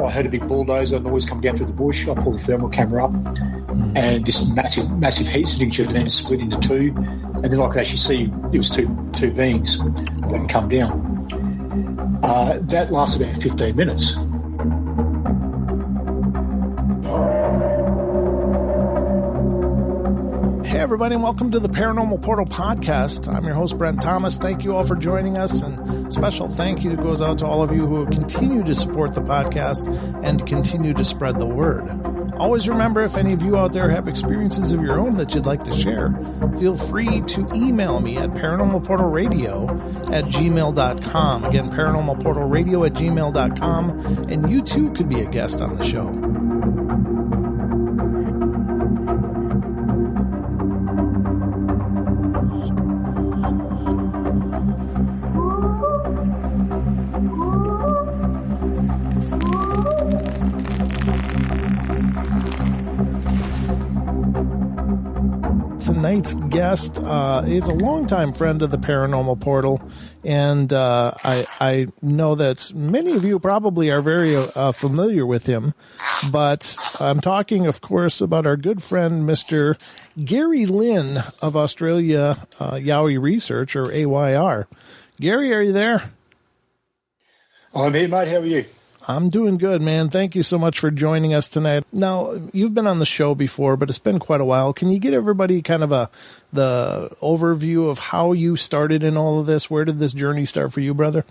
I heard a big bulldozer noise come down through the bush. I pulled the thermal camera up, and this massive heat signature then split into two, and then I could actually see it was two beings that had come down. That lasted about 15 minutes. Hey everybody, and welcome to the Paranormal Portal Podcast. I'm your host, Brent Thomas. Thank you all for joining us, and special thank you goes out to all of you who continue to support the podcast and continue to spread the word. Always remember, if any of you out there have experiences of your own that you'd like to share, feel free to email me at paranormalportalradio@gmail.com. Again, paranormalportalradio@gmail.com, and you too could be a guest on the show. Tonight's guest is a longtime friend of the Paranormal Portal, and I know that many of you probably are very familiar with him, but I'm talking, of course, about our good friend, Mr. Gary Lynn of Australia Yowie Research, or AYR. Gary, are you there? I'm here, mate. How are you? I'm doing good, man. Thank you so much for joining us tonight. Now, you've been on the show before, but it's been quite a while. Can you give everybody kind of the overview of how you started in all of this? Where did this journey start for you, brother?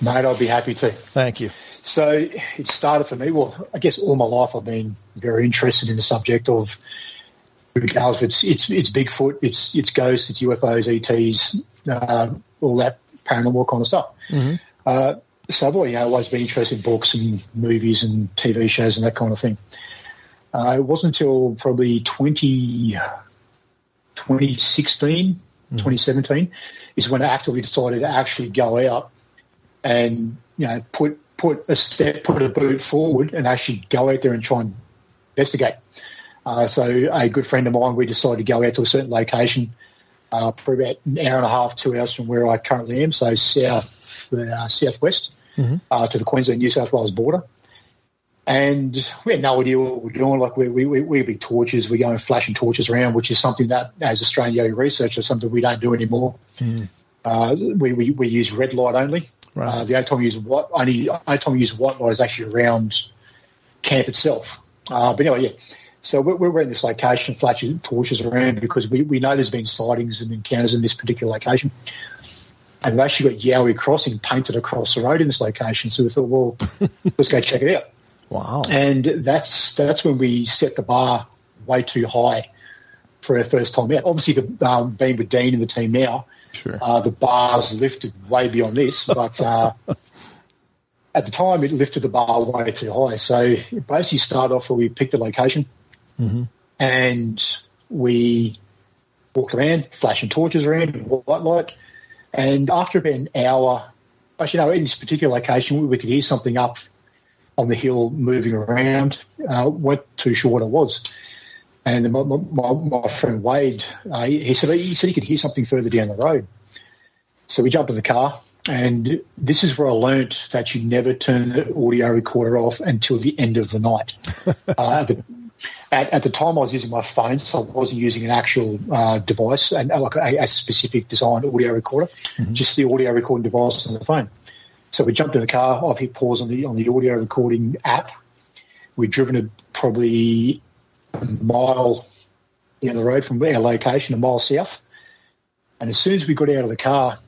Mate, I'll be happy to. Thank you. So it started for me, well, I guess all my life I've been very interested in the subject of, regardless, it's Bigfoot, it's ghosts, it's UFOs, ETs, all that paranormal kind of stuff. Mm-hmm. So I've always been interested in books and movies and TV shows and that kind of thing. It wasn't until probably 2016, 2017 is when I actively decided to actually go out and, put a boot forward and actually go out there and try and investigate. So a good friend of mine, we decided to go out to a certain location for about an hour and a half, 2 hours from where I currently am, so southwest. Mm-hmm. To the Queensland-New South Wales border. And we had no idea what we were doing. Like we had big torches. We're going flashing torches around, which is something that, as Australian researchers, something we don't do anymore. Mm. We use red light only. Right. The only time we use white light is actually around camp itself. But anyway, yeah. So we're in this location, flashing torches around because we know there's been sightings and encounters in this particular location. And they've actually got Yowie Crossing painted across the road in this location. So we thought, well, let's go check it out. Wow. And that's when we set the bar way too high for our first time out. Obviously, being with Dean and the team now, sure. The bar's lifted way beyond this. But at the time, it lifted the bar way too high. So it basically started off where we picked a location, mm-hmm. and we walked around, flashing torches around, white light. And after about an hour, actually, in this particular location, we could hear something up on the hill moving around. Weren't too sure what it was. And then my friend Wade, he said he could hear something further down the road. So we jumped in the car, and this is where I learnt that you never turn the audio recorder off until the end of the night. At the time, I was using my phone, so I wasn't using an actual device and like a specific designed audio recorder, mm-hmm. just the audio recording device on the phone. So we jumped in the car. I've hit pause on the audio recording app. We'd driven probably a mile down the road from our location, a mile south. And as soon as we got out of the car,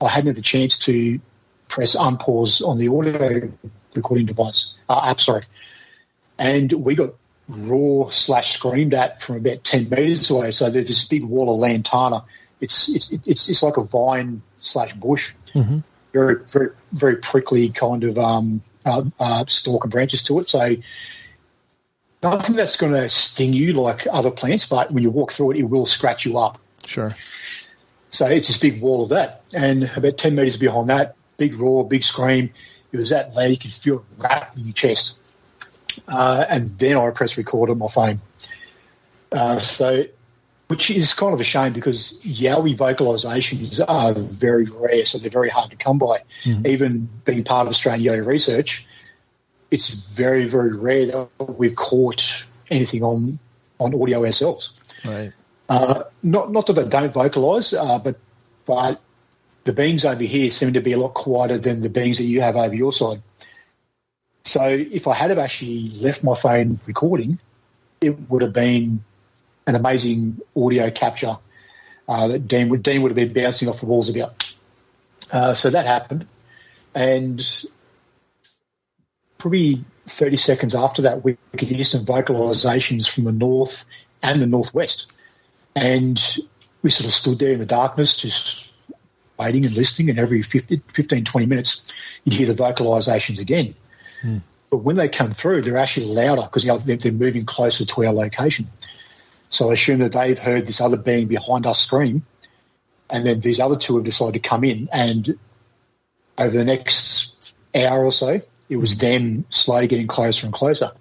I hadn't had the chance to press unpause on the audio recording device app. And we got roar/screamed at from about 10 metres away. So there's this big wall of lantana. It's like a vine/bush, mm-hmm. very, very, very prickly kind of stalk and branches to it. So nothing that's going to sting you like other plants, but when you walk through it, it will scratch you up. Sure. So it's this big wall of that. And about 10 metres behind that, big roar, big scream. It was that loud you could feel it rattle in your chest. And then I pressed record on my phone. Which is kind of a shame because Yowie vocalisations are very rare, so they're very hard to come by. Mm-hmm. Even being part of Australian Yowie Research, it's very, very rare that we've caught anything on audio ourselves. Right. Not that they don't vocalise, but the beings over here seem to be a lot quieter than the beings that you have over your side. So if I had have actually left my phone recording, it would have been an amazing audio capture that Dean would have been bouncing off the walls about. So that happened, and probably 30 seconds after that, we could hear some vocalisations from the north and the northwest. And we sort of stood there in the darkness just waiting and listening, and every 15, 20 minutes you'd hear the vocalisations again. But when they come through, they're actually louder because they're moving closer to our location. So I assume that they've heard this other being behind us scream, and then these other two have decided to come in, and over the next hour or so, it was them slowly getting closer and closer.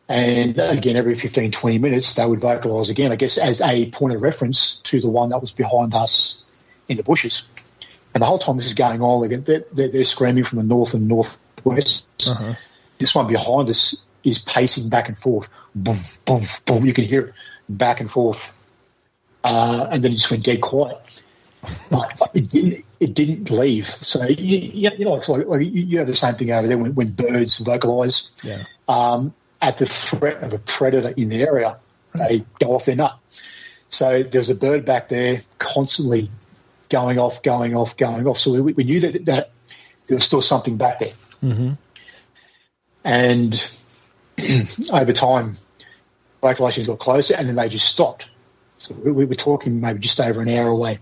And again, every 15, 20 minutes, they would vocalise again, I guess, as a point of reference to the one that was behind us in the bushes. And the whole time this is going on, they're screaming from the north and northwest. Uh-huh. This one behind us is pacing back and forth. Boom, boom, boom. You can hear it back and forth. And then it just went dead quiet. But it didn't leave. So, you know, it's like you have the same thing over there when birds vocalise. Yeah. At the threat of a predator in the area, they go off their nut. So there's a bird back there constantly going off. So we knew that there was still something back there. Mm-hmm. And over time, vocalisations got closer, and then they just stopped. So we were talking maybe just over an hour away.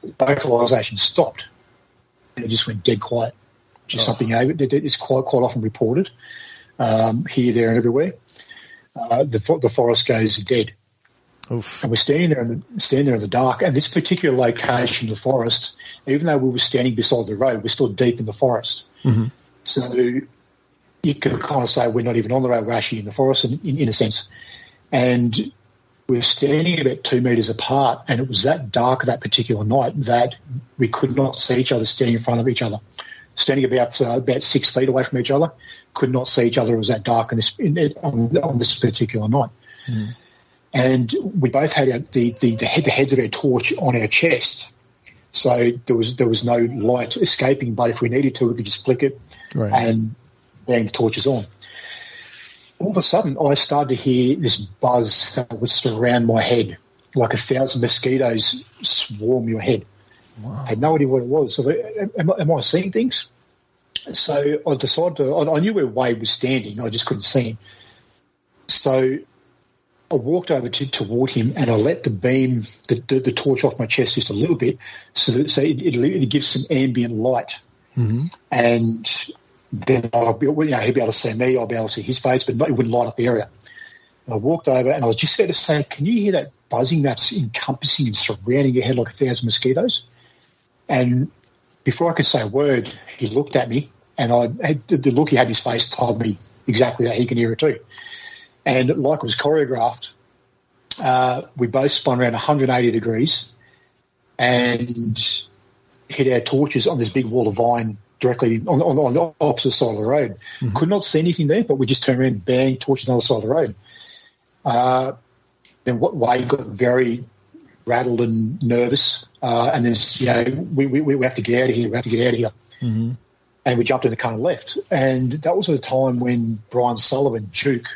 Vocalisation stopped, and it just went dead quiet. Just something it's quite often reported here, there, and everywhere. The forest goes dead. Oof. And we're standing there in the dark. And this particular location, the forest, even though we were standing beside the road, we're still deep in the forest. Mm-hmm. So you could kind of say we're not even on the road, we're actually in the forest in a sense. And we were standing about 2 metres apart, and it was that dark that particular night that we could not see each other standing in front of each other. Standing about 6 feet away from each other, could not see each other. It was that dark on this particular night. Mm. And we both had the heads of our torch on our chest. So there was no light escaping, but if we needed to, we could just flick it and bang the torches on. All of a sudden, I started to hear this buzz that would surround my head, like 1,000 mosquitoes swarm your head. Wow. I had no idea what it was. So am I seeing things? So I decided I knew where Wade was standing. I just couldn't see him. So I walked over toward him, and I let the beam, the torch off my chest just a little bit, so it gives some ambient light. Mm-hmm. And then he'd be able to see me, I'll be able to see his face, but it wouldn't light up the area. And I walked over, and I was just about to say, can you hear that buzzing that's encompassing and surrounding your head like 1,000 mosquitoes? And before I could say a word, he looked at me, and the look he had in his face told me exactly that he can hear it too. And like it was choreographed, we both spun around 180 degrees and hit our torches on this big wall of vine directly on the opposite side of the road. Mm-hmm. Could not see anything there, but we just turned around and banged torches on the other side of the road. Then Wade got very rattled and nervous, and then we have to get out of here. Mm-hmm. And we jumped in the car and left. And that was at the time when Brian Sullivan, Duke,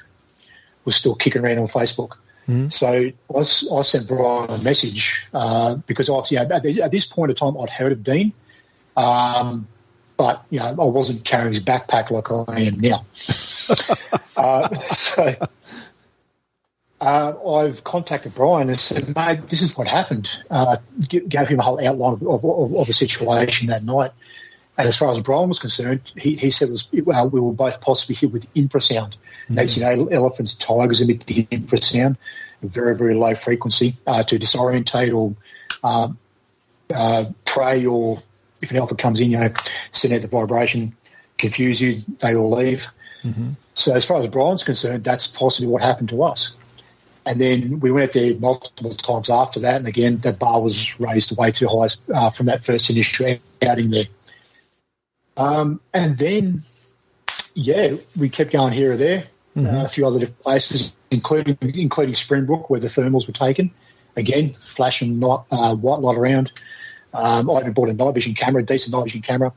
was still kicking around on Facebook. Mm-hmm. So I sent Brian a message because at this point in time I'd heard of Dean, but I wasn't carrying his backpack like I am now. So I've contacted Brian and said, mate, this is what happened. Gave him a whole outline of the situation that night. And as far as Brian was concerned, he said we were both possibly hit with infrasound. Mm-hmm. That's, elephants, tigers emit the infrasound, a very, very low frequency to disorientate or prey, or if an elephant comes in, send out the vibration, confuse you, they all leave. Mm-hmm. So as far as Brian's concerned, that's possibly what happened to us. And then we went out there multiple times after that, and again, that bar was raised way too high from that first initial outing there. And then Yeah, we kept going here or there, a few other different places, including Springbrook, where the thermals were taken. Again, flashing white light around. I even bought a night vision camera, a decent night vision camera.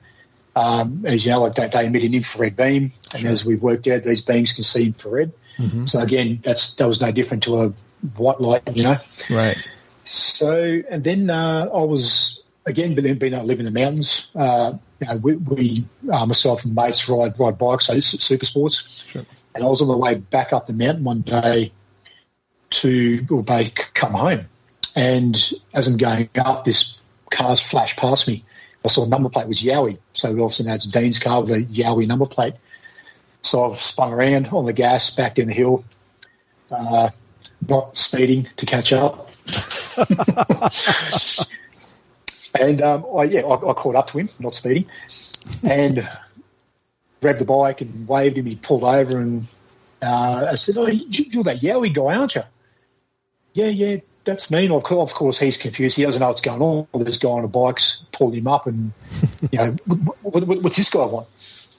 As you know, like they emit an infrared beam, and as we've worked out, these beams can see infrared. So again, that was no different to a white light, Right. So, and then I was again being able to live in the mountains. We myself and mates ride bikes, so super sports. Sure. And I was on the way back up the mountain one day to come home, and as I'm going up, this car's flashed past me. I saw a number plate was Yowie, so we obviously know it's Dean's car with a Yowie number plate. So I've spun around on the gas, back down the hill, not speeding to catch up. And I caught up to him, not speeding, and grabbed the bike and waved him. He pulled over, and I said, "Oh, you're that Yowie guy, aren't you?" Yeah, that's me. And of course, he's confused. He doesn't know what's going on. This guy on the bike's pulled him up, and what's this guy want?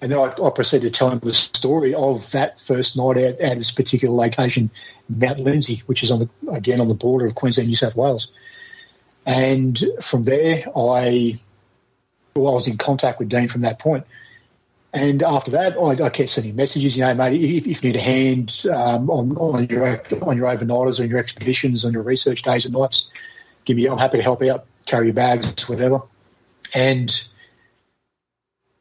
And then I proceeded to tell him the story of that first night out at this particular location, Mount Lindsay, which is on the border of Queensland, New South Wales. And from there, I was in contact with Dean from that point. And after that, I kept sending messages, mate, if you need a hand on your overnighters, on your expeditions, on your research days and nights, I'm happy to help out, carry your bags, whatever. And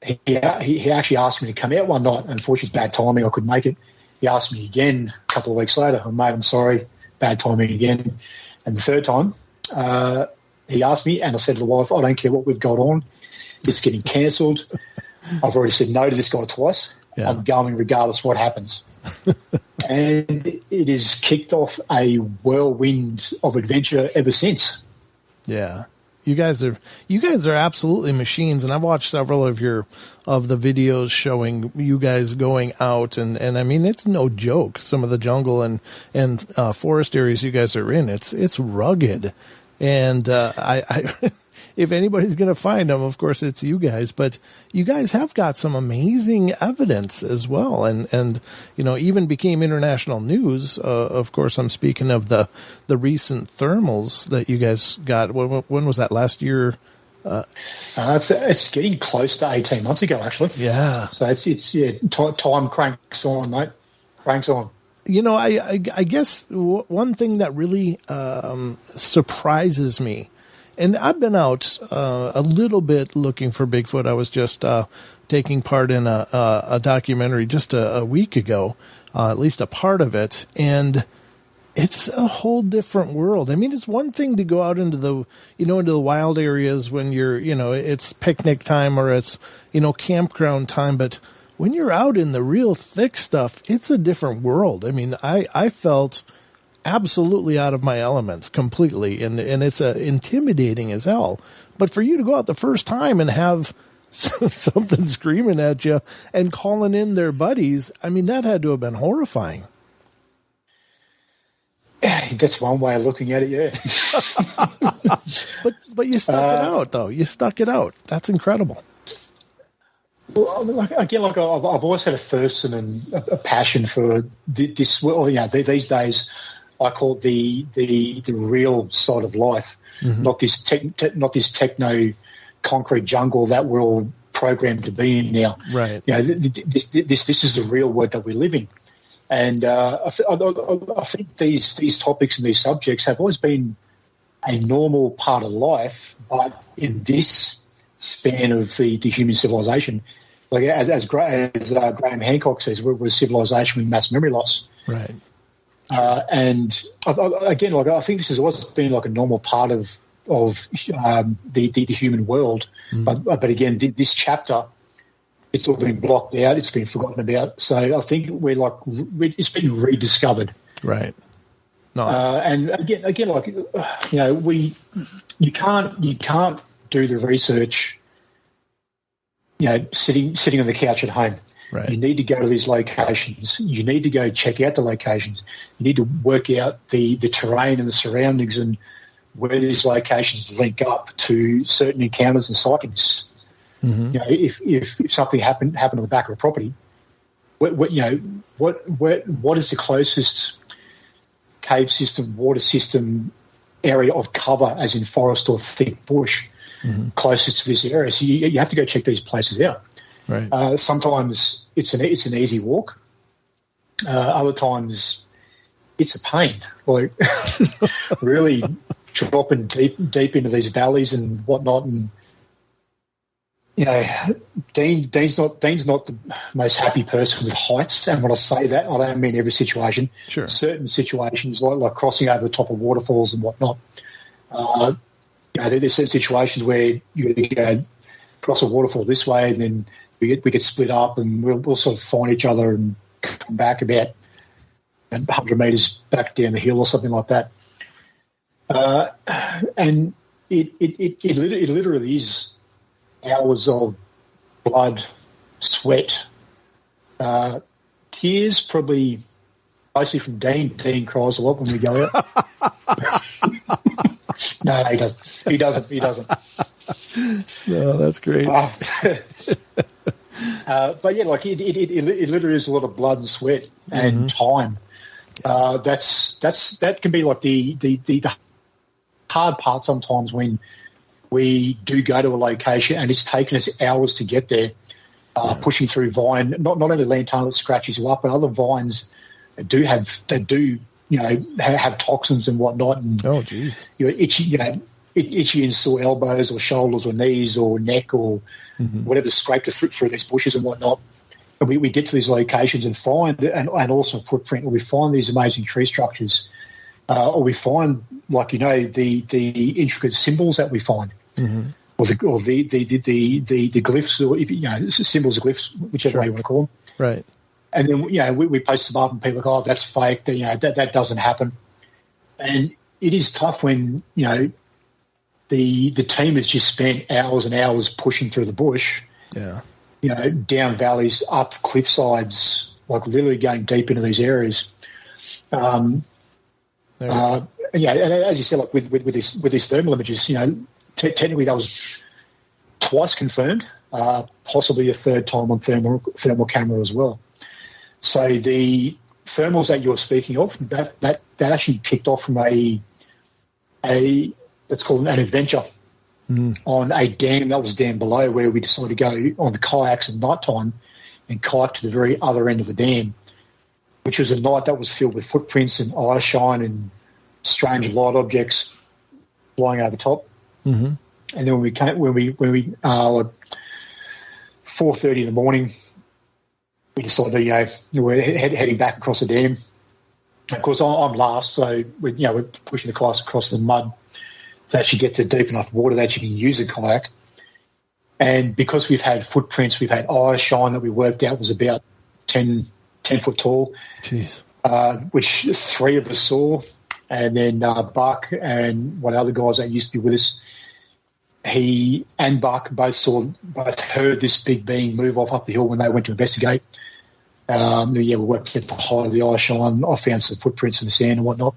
he actually asked me to come out one night. Unfortunately, bad timing, I couldn't make it. He asked me again a couple of weeks later, mate, I'm sorry, bad timing again. And the third time, he asked me, and I said to the wife, I don't care what we've got on. It's getting cancelled. I've already said no to this guy twice. Yeah. I'm going regardless of what happens. And it has kicked off a whirlwind of adventure ever since. Yeah. You guys are absolutely machines, and I've watched several of the videos showing you guys going out, and I mean, it's no joke. Some of the jungle and forest areas you guys are in, it's rugged. And I if anybody's going to find them, of course, it's you guys. But you guys have got some amazing evidence as well, and even became international news. Of course, I'm speaking of the recent thermals that you guys got. When was that? Last year? It's getting close to 18 months ago, actually. Yeah. So time cranks on, mate. Cranks on. I guess one thing that really surprises me, and I've been out a little bit looking for Bigfoot. I was just taking part in a documentary just a week ago, at least a part of it, and it's a whole different world. I mean, it's one thing to go out into the wild areas when you're, it's picnic time or it's, campground time, but when you're out in the real thick stuff, it's a different world. I mean, I felt absolutely out of my element completely, and it's intimidating as hell. But for you to go out the first time and have something screaming at you and calling in their buddies, I mean, that had to have been horrifying. That's one way of looking at it, yeah. But you stuck it out, though. You stuck it out. That's incredible. Well, I've always had a thirst and a passion for this. Well, these days I call it the real side of life, not this techno concrete jungle that we're all programmed to be in now. Right. This is the real world that we live in, and I think these topics and these subjects have always been a normal part of life, but in this span of the human civilization, like as Graham Hancock says, we're a civilization with mass memory loss. Right. And I think this has always been like a normal part of the human world. But again, this chapter, it's all been blocked out. It's been forgotten about. So I think it's been rediscovered. Right. No. And again, you can't do the research, sitting on the couch at home. Right. You need to go to these locations. You need to go check out the locations. You need to work out the terrain and the surroundings and where these locations link up to certain encounters and sightings. If something happened on the back of a property, what is the closest cave system, water system area of cover, as in forest or thick bush, closest to this area? So you have to go check these places out. Right. Sometimes it's an easy walk. Other times it's a pain, like really dropping deep into these valleys and whatnot. And Dean's not the most happy person with heights. And when I say that, I don't mean every situation. Sure. Certain situations, like crossing over the top of waterfalls and whatnot. There's certain situations where you go cross a waterfall this way, and then we get split up, and we'll sort of find each other and come back about 100 metres back down the hill or something like that. And it literally is hours of blood, sweat, tears, probably mostly from Dean. Dean cries a lot when we go out. No, he doesn't. He doesn't. No, that's great. But yeah, like it literally is a lot of blood and sweat and time. That can be like the hard part sometimes when we do go to a location and it's taken us hours to get there, pushing through vine, not only lantana that scratches you up, but other vines that do have toxins and whatnot. And oh, geez, itchy and sore elbows or shoulders or knees or neck or whatever scraped through these bushes and whatnot. And we get to these locations and find, and also footprint, or we find these amazing tree structures, or we find, like, the intricate symbols that we find, or the glyphs, or symbols or glyphs, whichever way you want to call them. Right. And then we post them up, and people are like, "Oh, that's fake." That doesn't happen. And it is tough when the team has just spent hours and hours pushing through the bush. Yeah. Down valleys, up cliff sides, like literally going deep into these areas. And as you said, like with these thermal images, technically that was twice confirmed, possibly a third time on thermal camera as well. So the thermals that you're speaking of, that actually kicked off from a let's call it an adventure on a dam that was down below, where we decided to go on the kayaks at night time and kayak to the very other end of the dam, which was a night that was filled with footprints and eye shine and strange light objects flying over the top. And then when we like 4:30 in the morning, we decided we're heading back across the dam. Of course, I'm last, so we're pushing the kayaks across the mud to actually get to deep enough water that you can use a kayak. And because we've had footprints, we've had eye shine that we worked out was about 10 foot tall. Jeez. Which 3 of us saw, and then Buck and one other guys that used to be with us, he and Buck both heard this big being move off up the hill when they went to investigate. We worked at the height of the eye shine. I found some footprints in the sand and whatnot.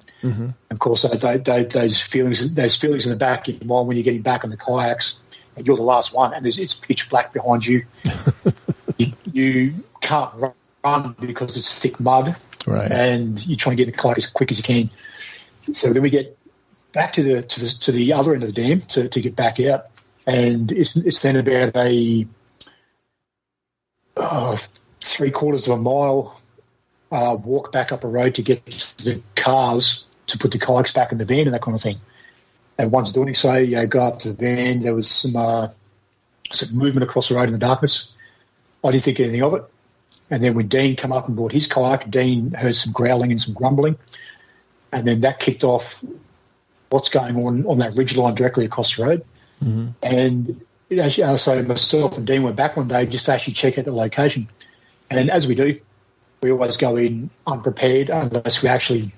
Of course, those feelings in the back of your mind when you're getting back on the kayaks and you're the last one, and it's pitch black behind you. you can't run because it's thick mud, right? And you're trying to get in the kayak as quick as you can. So then we get back to the other end of the dam to get back out, and it's then about a 3/4 of a mile walk back up a road to get to the cars to put the kayaks back in the van and that kind of thing. And once doing so, go up to the van. There was some movement across the road in the darkness. I didn't think anything of it. And then when Dean come up and brought his kayak, Dean heard some growling and some grumbling. And then that kicked off what's going on that ridge line directly across the road. And so myself and Dean went back one day just to actually check out the location. And as we do, we always go in unprepared unless we actually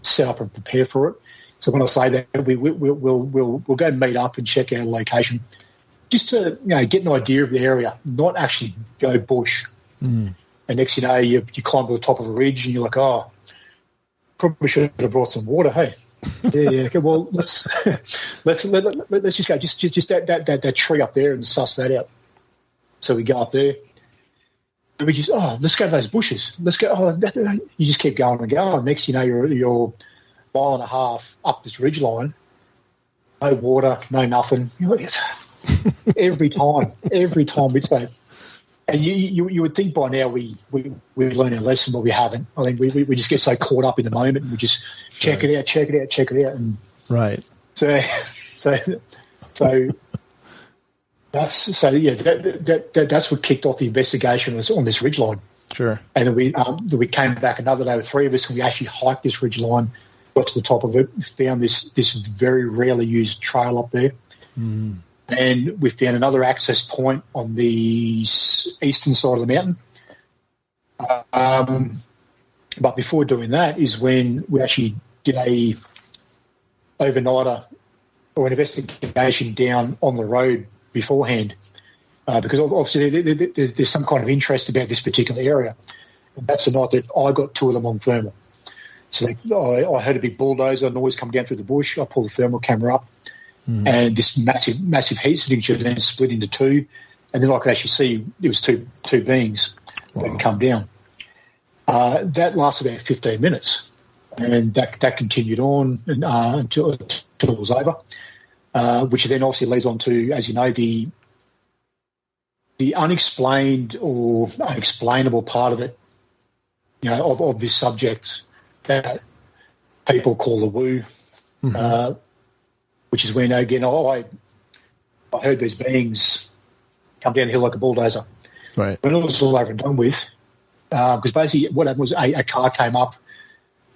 set up and prepare for it. So when I say that, we'll go meet up and check our location just to get an idea of the area, not actually go bush. And next you climb to the top of a ridge and you're like, oh, probably should have brought some water. Hey, yeah. Okay, well, let's just go just that tree up there and suss that out. So we go up there. we just, let's go to those bushes. Let's go. You just keep going and going. Next, you know, you're a mile and a half up this ridge line. No water, no nothing. Every time we say, and you would think by now we learn our lesson, but we haven't. I think we just get so caught up in the moment and we just check it out, and right. So that's what kicked off the investigation on this ridge line. Sure. And then we came back another day with 3 of us, and we actually hiked this ridge line, got to the top of it, found this very rarely used trail up there. Mm. And we found another access point on the eastern side of the mountain. But before doing that is when we actually did a overnighter or an investigation down on the road beforehand, because obviously there's some kind of interest about this particular area. And that's the night that I got 2 of them on thermal. So I heard a big bulldozer noise come down through the bush. I pulled the thermal camera up. Mm. And this massive heat signature then split into 2, and then I could actually see it was two beings that had come down. That lasted about 15 minutes, and that continued on until it was over, which then obviously leads on to, as you know, the unexplained or unexplainable part of it, you know, of this subject that people call the woo. Mm-hmm. Which is when, again, I heard these beings come down the hill like a bulldozer. Right. When it was all over and done with, because basically what happened was a car came up.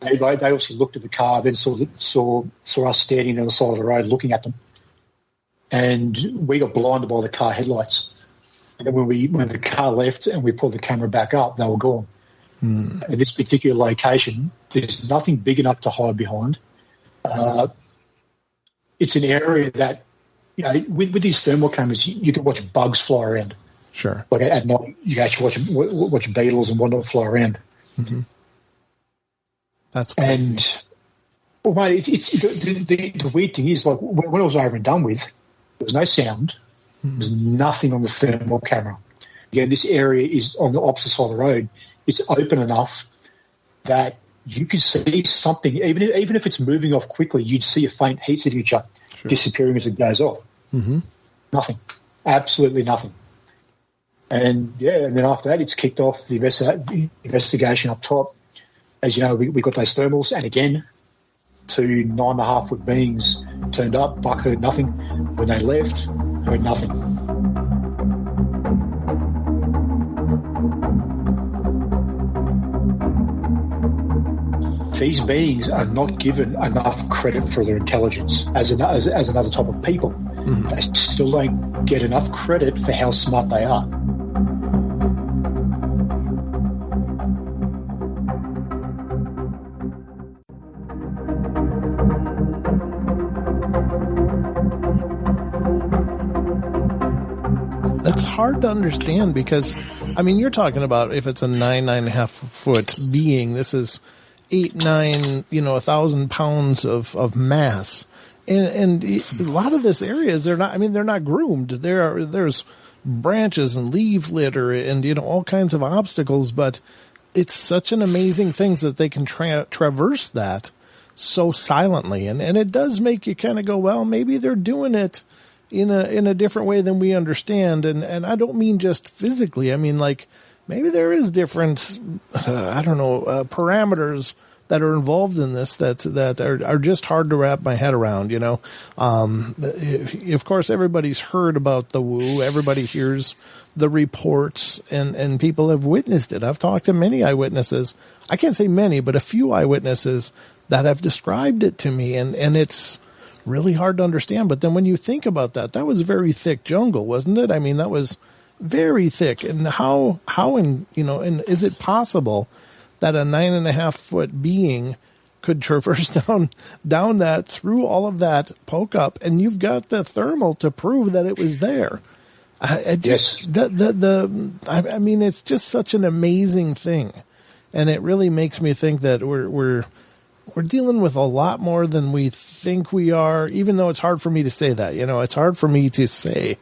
They obviously looked at the car, then saw us standing on the side of the road looking at them. And we got blinded by the car headlights. And then when the car left and we pulled the camera back up, they were gone. Mm. At this particular location, there's nothing big enough to hide behind. It's an area that, you know, with these thermal cameras, you can watch bugs fly around. Sure. Like at night, you can actually watch beetles and whatnot fly around. Mm-hmm. That's crazy. And, well, mate, the weird thing is, like, when it was over and done with, there was no sound. Mm-hmm. There was nothing on the thermal camera. Again, this area is on the opposite side of the road. It's open enough that you could see something, even if it's moving off quickly, you'd see a faint heat signature disappearing as it goes off. Mm-hmm. Nothing. Absolutely nothing. And then after that, it's kicked off the investigation up top. As you know, we got those thermals, and again, 2 9.5-foot beings turned up. Buck heard nothing. When they left, heard nothing. These beings are not given enough credit for their intelligence as another type of people. Mm-hmm. They still don't get enough credit for how smart they are. That's hard to understand because, I mean, you're talking about if it's a 9.5-foot being, this is 8, 9, 1,000 pounds of mass. And a lot of this area they're not groomed. There's branches and leaf litter and, all kinds of obstacles, but it's such an amazing thing that they can traverse that so silently. And it does make you kind of go, well, maybe they're doing it in a different way than we understand. And I don't mean just physically. I mean, like, maybe there is different, parameters that are involved in this that are just hard to wrap my head around, Of course, everybody's heard about the woo. Everybody hears the reports and people have witnessed it. I've talked to many eyewitnesses. I can't say many, but a few eyewitnesses that have described it to me. And it's really hard to understand. But then when you think about that was very thick jungle, wasn't it? I mean, that was very thick. And how and is it possible that a 9.5-foot being could traverse down that through all of that poke up, and you've got the thermal to prove that it was there? It's just such an amazing thing, and it really makes me think that we're dealing with a lot more than we think we are. Even though it's hard for me to say that, it's hard for me to say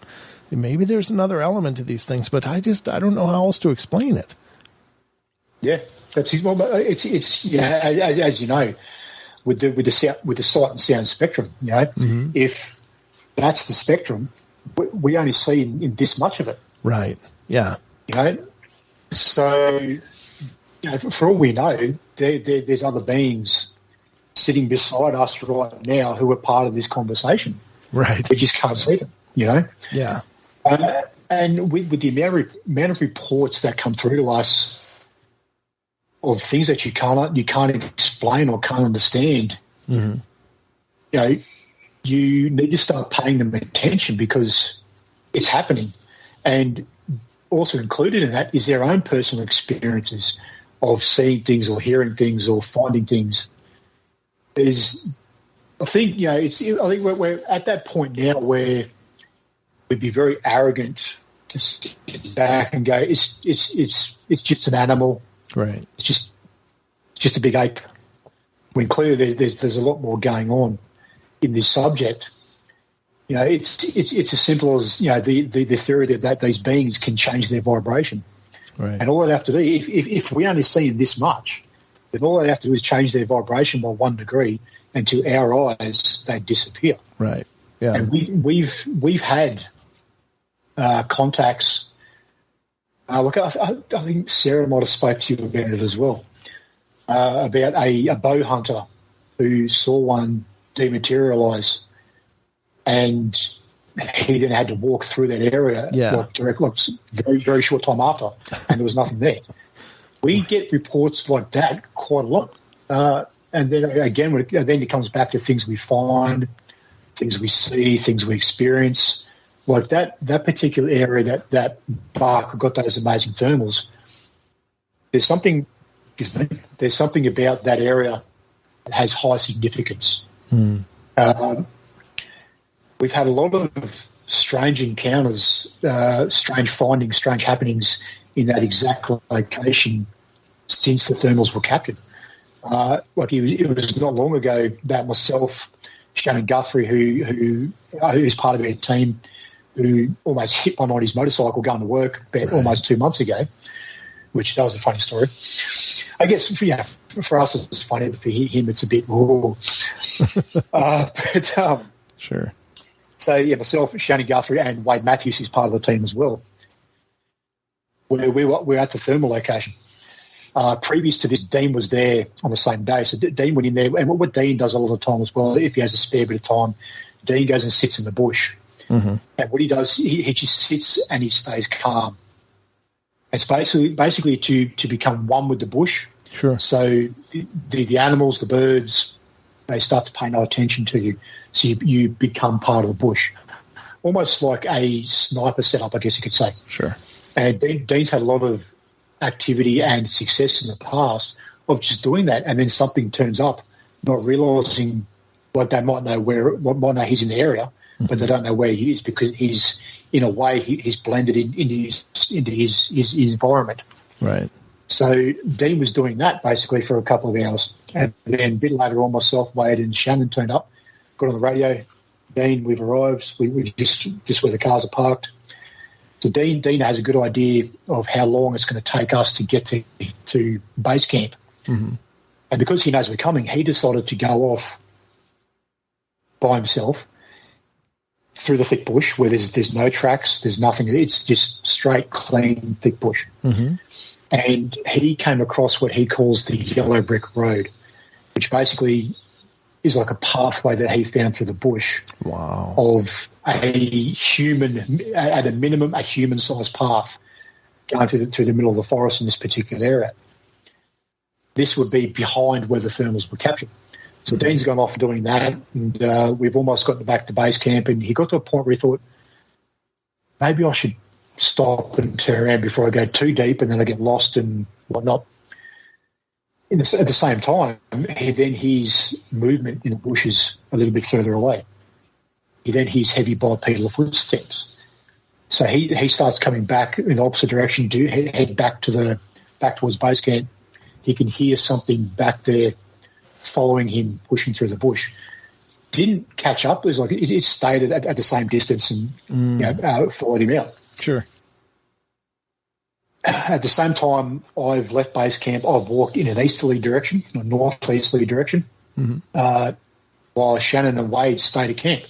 maybe there's another element to these things, but I don't know how else to explain it. Yeah, that's it's as you know, with the sight and sound spectrum, you know, if that's the spectrum, we only see in this much of it. Right. Yeah. You know, so you know, for all we know, there's other beings sitting beside us right now who are part of this conversation. Right. We just can't see them. You know. Yeah. And with the amount of reports that come through to us of things that you can't explain or can't understand, you know, you need to start paying them attention because it's happening. And also included in that is their own personal experiences of seeing things or hearing things or finding things. I think we're at that point now where we'd be very arrogant to sit back and go, it's just an animal. Right. It's just a big ape. When clearly there's a lot more going on in this subject. You know, it's as simple as, you know, the theory that these beings can change their vibration. Right. And all they have to do, if we only see this much, then all they have to do is change their vibration by 1 degree, and to our eyes they disappear. Right. Yeah. And we've had contacts. Look, I think Sarah might have spoke to you about it as well, about a bow hunter who saw one dematerialise, and he then had to walk through that area, very, very short time after, and there was nothing there. We get reports like that quite a lot, and then again, then it comes back to things we find, things we see, things we experience. Like that particular area that Bark got those amazing thermals. There's something about that area that has high significance. We've had a lot of strange encounters, strange findings, strange happenings in that exact location since the thermals were captured. It was not long ago that myself, Shannon Guthrie, who's part of our team, who almost hit one on his motorcycle going to work about almost 2 months ago, which that was a funny story. I guess for us it's funny, but for him it's a bit raw. Sure. So myself, Shannon Guthrie, and Wade Matthews, who's part of the team as well. We're at the thermal location. Previous to this, Dean was there on the same day. So Dean went in there, and what Dean does a lot of the time as well, if he has a spare bit of time, Dean goes and sits in the bush. And what he does, he just sits and he stays calm. It's basically to become one with the bush. Sure. So the animals, the birds, they start to pay no attention to you. So you become part of the bush. Almost like a sniper setup, I guess you could say. Sure. And Dean's had a lot of activity and success in the past of just doing that, and then something turns up, not realising, like they might know he's in the area, but they don't know where he is because he's, in a way, he's blended into his environment. Right. So Dean was doing that basically for a couple of hours, and then a bit later on, myself, Wade, and Shannon turned up, got on the radio. Dean, we've arrived. We just where the cars are parked. So Dean has a good idea of how long it's going to take us to get to base camp. And because he knows we're coming, he decided to go off by himself through the thick bush where there's no tracks, there's nothing. It's just straight, clean, thick bush. And he came across what he calls the yellow brick road, which basically is like a pathway that he found through the bush. Wow. Of a human, at a minimum, a human-sized path going through the middle of the forest in this particular area. This would be behind where the thermals were captured. So Dean's gone off doing that, and we've almost gotten back to base camp, and he got to a point where he thought, maybe I should stop and turn around before I go too deep and then I get lost and whatnot. At the same time, his movement in the bushes a little bit further away. He then hears heavy bipedal footsteps. So he starts coming back in the opposite direction to head back towards base camp. He can hear something back there following him, pushing through the bush. didn't catch up. It was like it stayed at the same distance and followed him out. Sure. At the same time, I've left base camp. I've walked in an easterly direction, a northeasterly direction, while Shannon and Wade stayed at camp.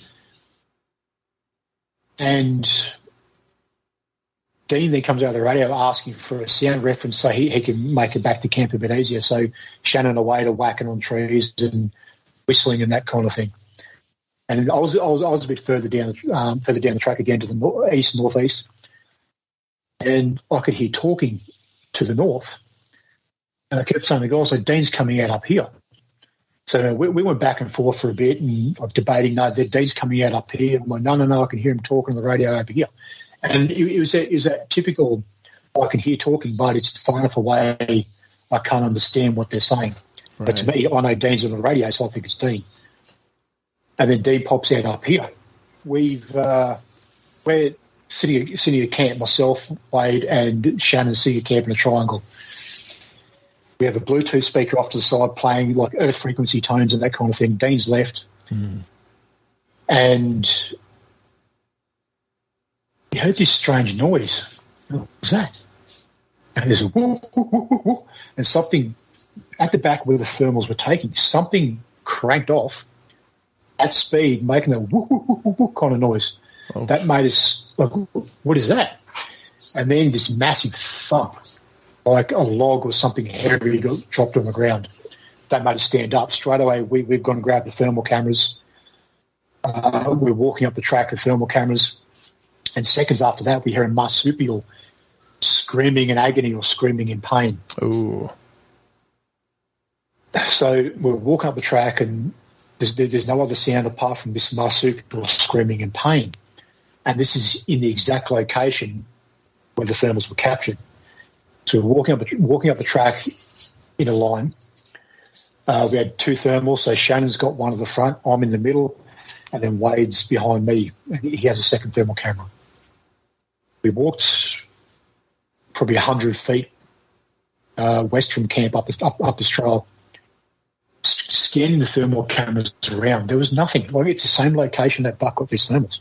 And Dean then comes out of the radio asking for a sound reference so he can make it back to camp a bit easier. So Shannon and Wade are whacking on trees and whistling and that kind of thing. And I was a bit further down the track again to the northeast, and I could hear talking to the north. And I kept saying to the guys, like, Dean's coming out up here. So we went back and forth for a bit and I'm debating, no, Dean's coming out up here. I'm like, no, I can hear him talking on the radio over here. And it was that typical, I can hear talking, but it's far enough away I can't understand what they're saying. Right. But to me, I know Dean's on the radio, so I think it's Dean. And then Dean pops out up here. We're sitting at camp, myself, Wade, and Shannon sitting at camp in a triangle. We have a Bluetooth speaker off to the side playing like earth frequency tones and that kind of thing. Dean's left. And we heard this strange noise. What was that? And there's a whoo, whoo, whoo, whoo, whoo, and something at the back where the thermals were taking, something cranked off at speed, making a whoo, whoo, whoo, whoo kind of noise. Oh. That made us like, what is that? And then this massive thump, like a log or something heavy got dropped on the ground. That made us stand up. Straight away, we've gone and grabbed the thermal cameras. We're walking up the track with thermal cameras. And seconds after that, we hear a marsupial screaming in agony or screaming in pain. Ooh. So we're walking up the track and there's no other sound apart from this marsupial screaming in pain. And this is in the exact location where the thermals were captured. So we're walking up the track in a line. We had two thermals, so Shannon's got one at the front, I'm in the middle, and then Wade's behind me, and he has a second thermal camera. We walked probably 100 feet west from camp up this trail, scanning the thermal cameras around. There was nothing. Like, it's the same location that Buck got these thermals.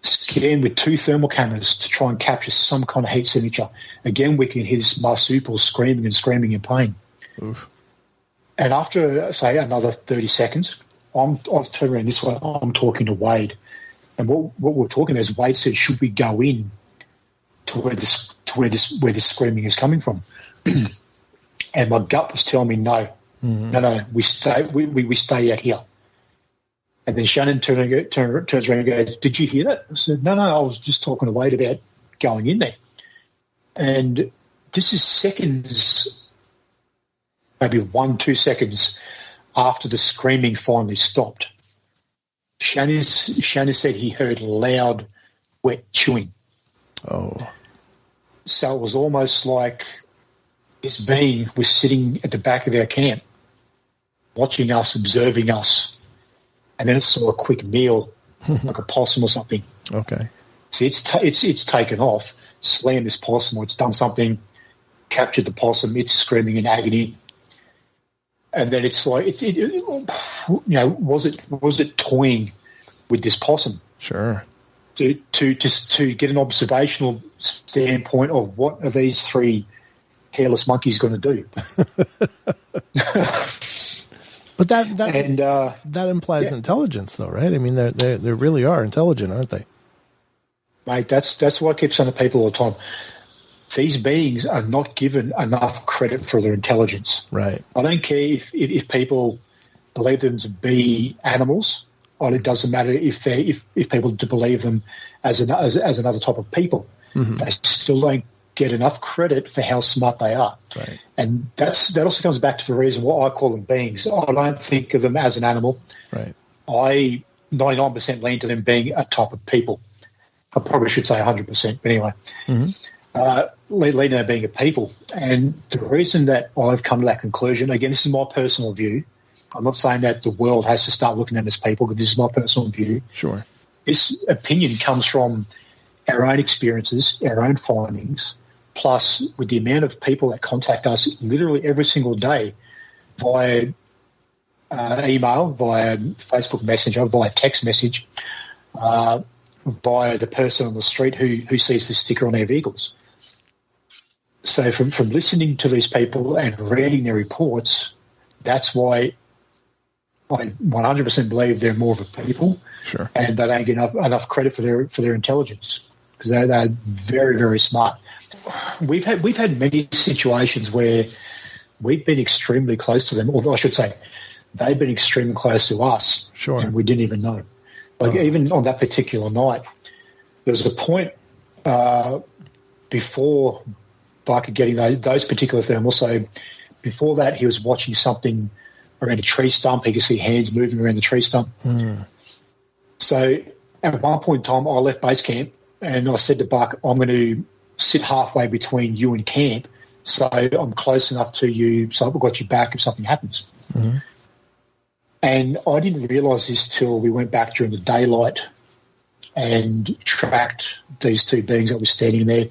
Scanned with two thermal cameras to try and capture some kind of heat signature. Again, we can hear this marsupial screaming in pain. Oof. And after, say, another 30 seconds, I've turned around this way. I'm talking to Wade. And what we're talking about is Wade said, should we go in to where this screaming is coming from? And my gut was telling me no. Mm-hmm. No, we stay out here. And then Shannon turns around and goes, did you hear that? I said, no, I was just talking to Wade about going in there. And this is seconds, maybe 1-2 seconds after the screaming finally stopped. Shannon said he heard loud, wet chewing. Oh. So it was almost like this being was sitting at the back of our camp, watching us, observing us. And then it saw a quick meal, like a possum or something. Okay. So it's taken off, slammed this possum, or it's done something, captured the possum. It's screaming in agony, and then it's like was it toying with this possum? Sure. To get an observational standpoint of what are these three hairless monkeys going to do? But that implies intelligence, though, right? I mean, they really are intelligent, aren't they? Mate, that's what I keep saying to people all the time. These beings are not given enough credit for their intelligence. Right. I don't care if people believe them to be animals, or it doesn't matter if people do believe them as another type of people. Mm-hmm. They still don't get enough credit for how smart they are. Right. And that also comes back to the reason why I call them beings. I don't think of them as an animal. Right. I 99% lean to them being a type of people. I probably should say 100%, but anyway. Mm-hmm. Lean to them being a people. And the reason that I've come to that conclusion, again, this is my personal view. I'm not saying that the world has to start looking at them as people, but this is my personal view. Sure. This opinion comes from our own experiences, our own findings, plus with the amount of people that contact us literally every single day via email, via Facebook Messenger, via text message, via the person on the street who sees the sticker on their vehicles. So from listening to these people and reading their reports, that's why I 100% believe they're more of a people, sure, and they don't get enough credit for their intelligence, because they're very, very smart. We've had many situations where we've been extremely close to them, or I should say, they've been extremely close to us, sure, and we didn't even know. Like even on that particular night, there was a point before Buck getting those particular thermals. So before that, he was watching something around a tree stump. He could see hands moving around the tree stump. So at one point in time, I left base camp and I said to Buck, I'm going to sit halfway between you and camp, so I'm close enough to you, so I've got you back if something happens. And I didn't realise this till we went back during the daylight and tracked these two beings that were standing there.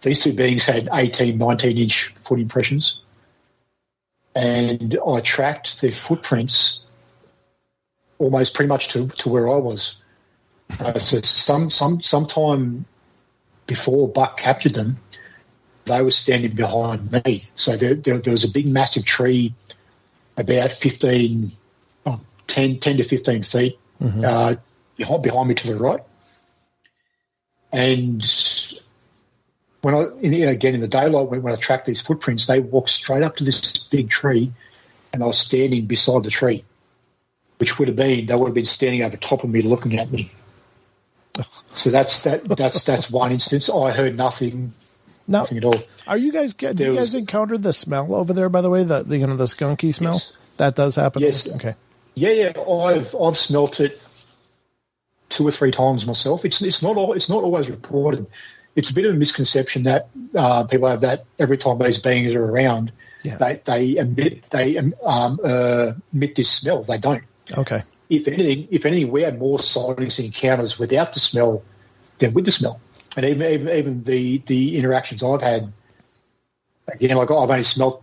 These two beings had 18, 19-inch foot impressions, and I tracked their footprints almost pretty much to where I was. So sometime before Buck captured them, they were standing behind me. So there was a big, massive tree about 10 to 15 feet behind me to the right. And when in the daylight, when I tracked these footprints, they walked straight up to this big tree, and I was standing beside the tree, which they would have been standing over top of me looking at me. So that's one instance. I heard nothing at all. Are you guys do you guys encounter the smell over there, by the way, the skunky smell? Yes. That does happen? Yes. Okay. Yeah. I've smelt it 2 or 3 times myself. It's not always reported. It's a bit of a misconception that people have, that every time these beings are around, they emit this smell. They don't. Okay. If anything, we had more sightings and encounters without the smell than with the smell. And even the interactions I've had, again, like I've only smelt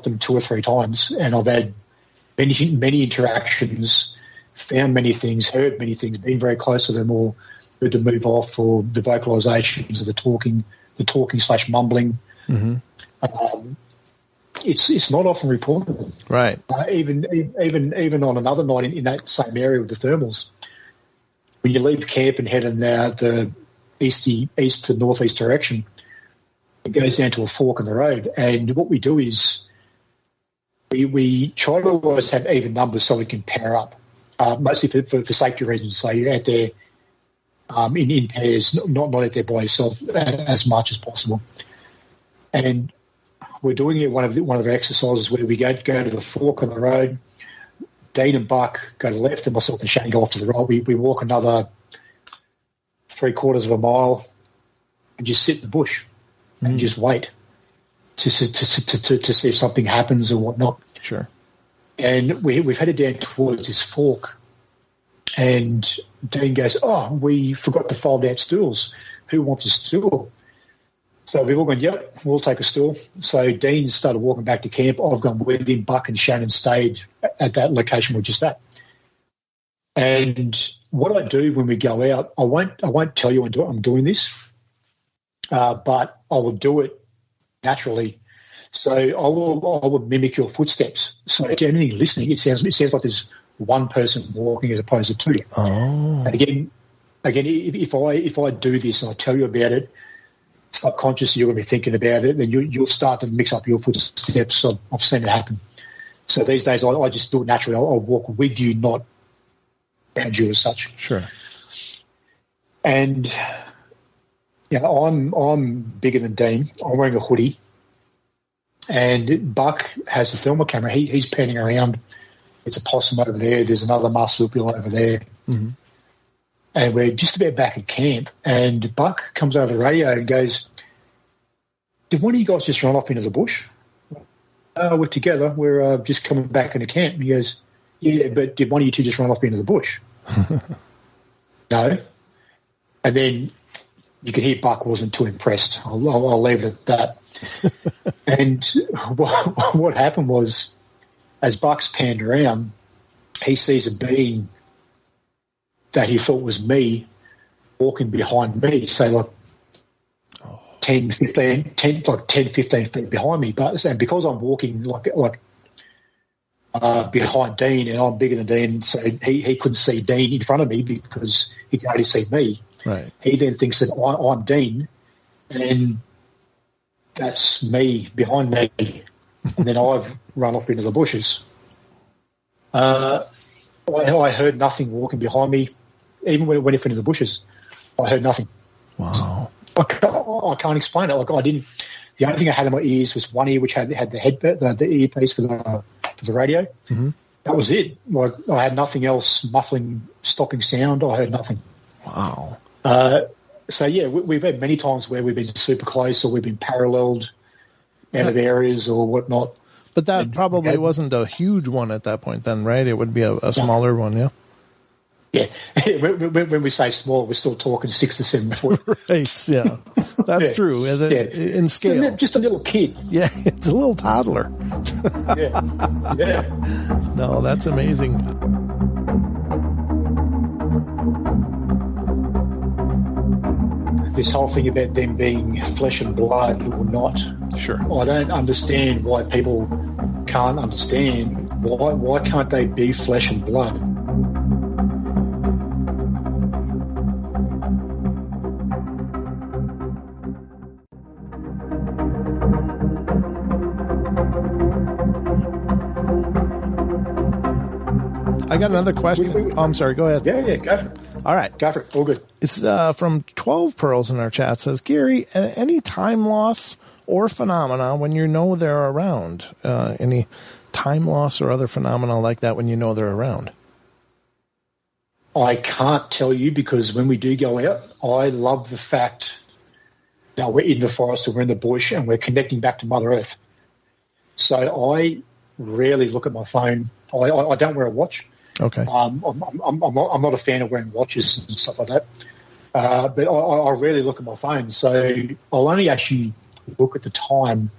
them 2 or 3 times, and I've had many interactions, found many things, heard many things, been very close to them, or had to move off, or the vocalizations, or the talking/mumbling. It's not often reported. Right. Even on another night in that same area with the thermals, when you leave camp and head in the east to northeast direction, it goes down to a fork in the road. And what we do is we try to always have even numbers so we can pair up, mostly for safety reasons. So you're out there in pairs, not out there by yourself as much as possible. And we're doing it one of our exercises where we go to the fork on the road. Dean and Buck go to the left, and myself and Shane go off to the right. We walk another 3/4 of a mile and just sit in the bush and just wait to see if something happens or whatnot. Sure. And we've headed down towards this fork, and Dean goes, "Oh, we forgot to fold out stools. Who wants a stool?" So we've all gone, "Yep, we'll take a stool." So Dean started walking back to camp. I've gone with him. Buck and Shannon stayed at that location we're just at. And what I do when we go out, I won't tell you I'm doing this, but I will do it naturally. So I will mimic your footsteps. So to anything listening, it sounds like there's one person walking as opposed to 2. Oh. And again, if I do this and I tell you about it, subconsciously you're going to be thinking about it, then you'll start to mix up your footsteps. I've seen it happen. So these days I just do it naturally. I'll walk with you, not around you as such. Sure. And I'm bigger than Dean. I'm wearing a hoodie, and Buck has the thermal camera. He's panning around. There's a possum over there. There's another marsupial over there. Mm-hmm. And we're just about back at camp, and Buck comes over the radio and goes, "Did one of you guys just run off into the bush?" We're together. We're just coming back into camp. And he goes, "Yeah, but did one of you two just run off into the bush?" No. And then you could hear Buck wasn't too impressed. I'll leave it at that. And what happened was, as Buck's panned around, he sees a being that he thought was me walking behind me, say like 10, 15 feet behind me. And because I'm walking behind Dean, and I'm bigger than Dean, so he couldn't see Dean in front of me because he could only see me. Right. He then thinks that I'm Dean, and that's me behind me, and then I've run off into the bushes. I heard nothing walking behind me, even when it went into the bushes. I heard nothing. Wow. I can't explain it. Like I didn't. The only thing I had in my ears was one ear, which had the earpiece for the radio. Mm-hmm. That was it. Like I had nothing else muffling, stopping sound. I heard nothing. Wow. So yeah, we've had many times where we've been super close, or we've been paralleled out of areas or whatnot. But that probably wasn't a huge one at that point, then, right? It would be a smaller one, yeah. Yeah, when we say small, we're still talking 6 to 7 foot. Right, yeah. That's true. In scale. Just a little kid. Yeah, it's a little toddler. Yeah. No, that's amazing. This whole thing about them being flesh and blood or not. Sure. I don't understand why people can't understand. Why can't they be flesh and blood? I got another question. Oh, I'm sorry. Go ahead. Yeah, go for it. All right. Go for it. All good. It's from 12 Pearls in our chat. Says, Gary, any time loss or phenomena when you know they're around? Any time loss or other phenomena like that when you know they're around? I can't tell you, because when we do go out, I love the fact that we're in the forest or we're in the bush and we're connecting back to Mother Earth. So I rarely look at my phone. I don't wear a watch. Okay. I'm not a fan of wearing watches and stuff like that. But I rarely look at my phone. So I'll only actually look at the time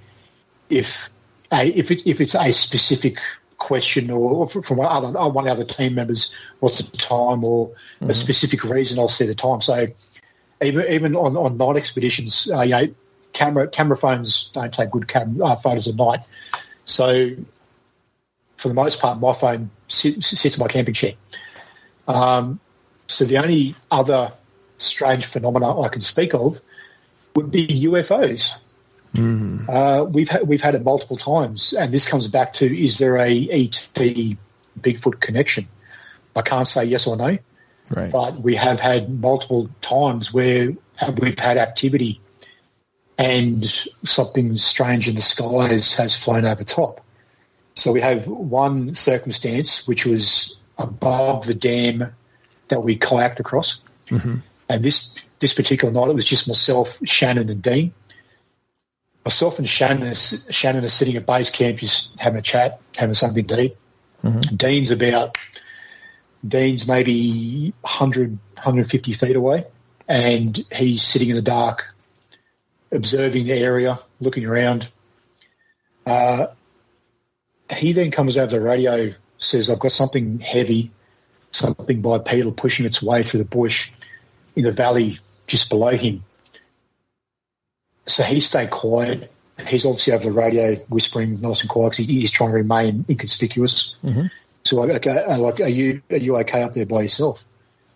if it's a specific question, or from one of the other team members, what's the time, or a specific reason, I'll see the time. So even on night expeditions, camera phones don't take good photos at night. So for the most part, my phone sits in my camping chair. So the only other strange phenomena I can speak of would be UFOs. We've had it multiple times, and this comes back to, is there a ET Bigfoot connection? I can't say yes or no, right. But we have had multiple times where we've had activity and something strange in the skies has flown over top. So we have one circumstance which was above the dam that we kayaked across. Mm-hmm. And this particular night, it was just myself, Shannon, and Dean. Myself and Shannon are sitting at base camp just having a chat, having something to eat. Mm-hmm. Dean's maybe 100, 150 feet away, and he's sitting in the dark, observing the area, looking around. He then comes over the radio, says, I've got something heavy, something bipedal pushing its way through the bush in the valley just below him. So he stayed quiet. He's obviously over the radio whispering nice and quiet because he's trying to remain inconspicuous. Mm-hmm. So are you okay up there by yourself?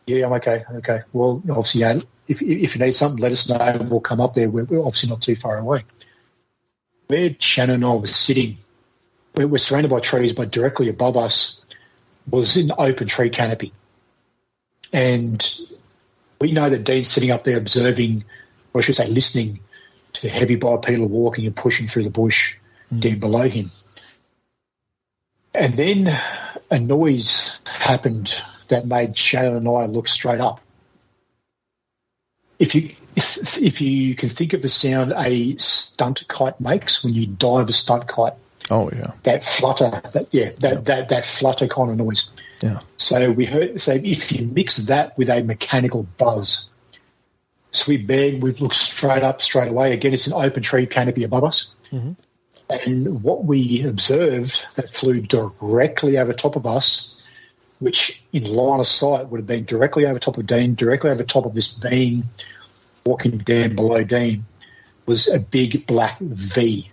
Yeah, I'm okay. Okay. Well, obviously, if you need something, let us know and we'll come up there. We're obviously not too far away. Where Shannon and I were sitting, we're surrounded by trees, but directly above us was an open tree canopy. And we know that Dean's sitting up there observing, or I should say listening, to heavy bipedal walking and pushing through the bush down below him. And then a noise happened that made Shannon and I look straight up. If you can think of the sound a stunt kite makes when you dive a stunt kite. Oh yeah. That flutter, that flutter kind of noise. Yeah. So if you mix that with a mechanical buzz. So we've looked straight up, straight away. Again, it's an open tree canopy above us. Mm-hmm. And what we observed that flew directly over top of us which in line of sight would have been directly over top of Dean, directly over top of this being walking down below Dean, was a big black V.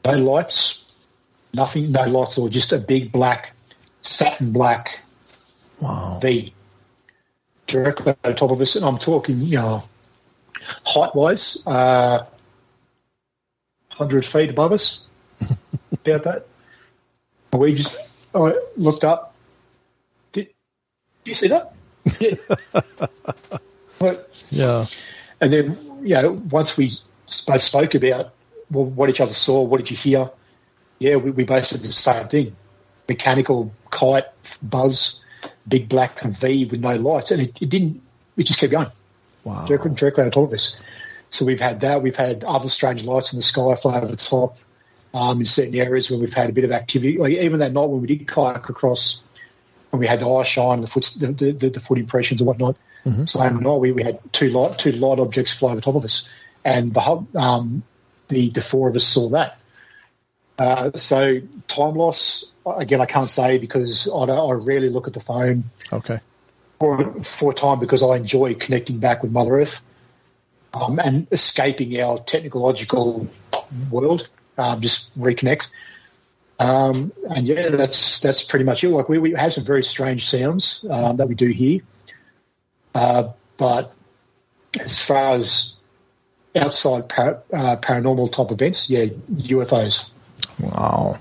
No lights, nothing, no lights at all, just a big black, satin black V directly over top of us. And I'm talking, height-wise, 100 feet above us, about that. I looked up. Did you see that? Yeah. Yeah. And then, once we both spoke about what each other saw, what did you hear? Yeah, we both did the same thing. Mechanical kite, buzz, big black V with no lights. And it just kept going. Wow. Directly on top of us. So we've had that. We've had other strange lights in the sky fly over the top in certain areas where we've had a bit of activity. Like even that night when we did kayak across, when we had the eye shine, the foot impressions and whatnot. Mm-hmm. Same night we had two light objects fly over the top of us, and the four of us saw that. So time loss, again, I can't say because I rarely look at the phone. Okay. For time because I enjoy connecting back with Mother Earth and escaping our technological world. Just reconnect. And yeah, that's pretty much it. Like we have some very strange sounds that we do hear. But as far as outside paranormal type events, yeah, UFOs. Wow.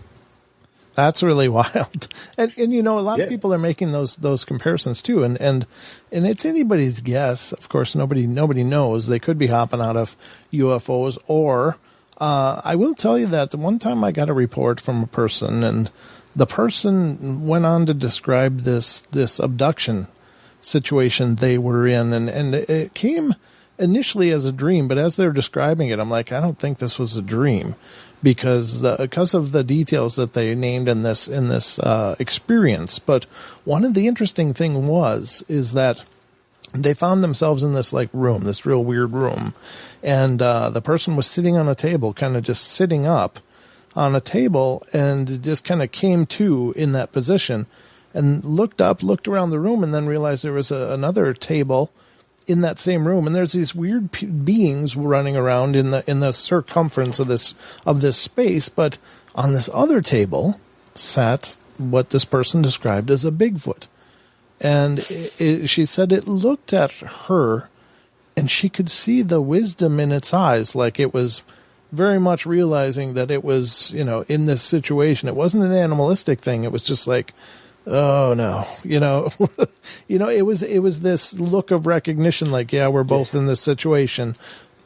That's really wild. And a lot of people are making those comparisons too. And it's anybody's guess. Of course, nobody knows. They could be hopping out of UFOs or, I will tell you that one time I got a report from a person and the person went on to describe this abduction situation they were in. And it came initially as a dream, but as they're describing it, I'm like, I don't think this was a dream. Because of the details that they named in this experience. But one of the interesting thing is that they found themselves in this room, this real weird room, and the person was sitting on a table, kind of just sitting up on a table, and just kind of came to in that position, and looked around the room, and then realized there was another table in that same room, and there's these weird beings running around in the circumference of this space. But on this other table sat what this person described as a Bigfoot, and she said it looked at her, and she could see the wisdom in its eyes, like it was very much realizing that it was in this situation. It wasn't an animalistic thing. It was just like, oh no, it was this look of recognition, like, yeah, we're both in this situation.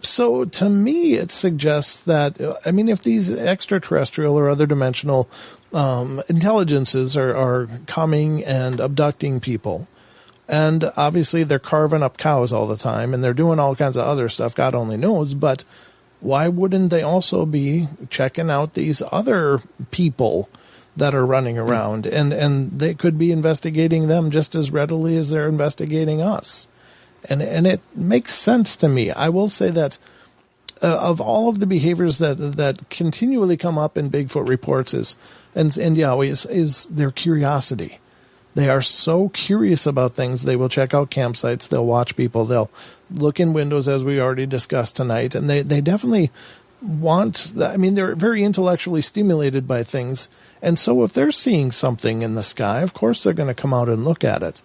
So to me, it suggests that, if these extraterrestrial or other dimensional intelligences are coming and abducting people, and obviously they're carving up cows all the time and they're doing all kinds of other stuff, God only knows, but why wouldn't they also be checking out these other people that are running around, and they could be investigating them just as readily as they're investigating us. And it makes sense to me. I will say that of all of the behaviors that continually come up in Bigfoot reports is Yowie is their curiosity. They are so curious about things. They will check out campsites. They'll watch people. They'll look in windows, as we already discussed tonight. And they definitely want, they're very intellectually stimulated by things. And so if they're seeing something in the sky, of course they're going to come out and look at it.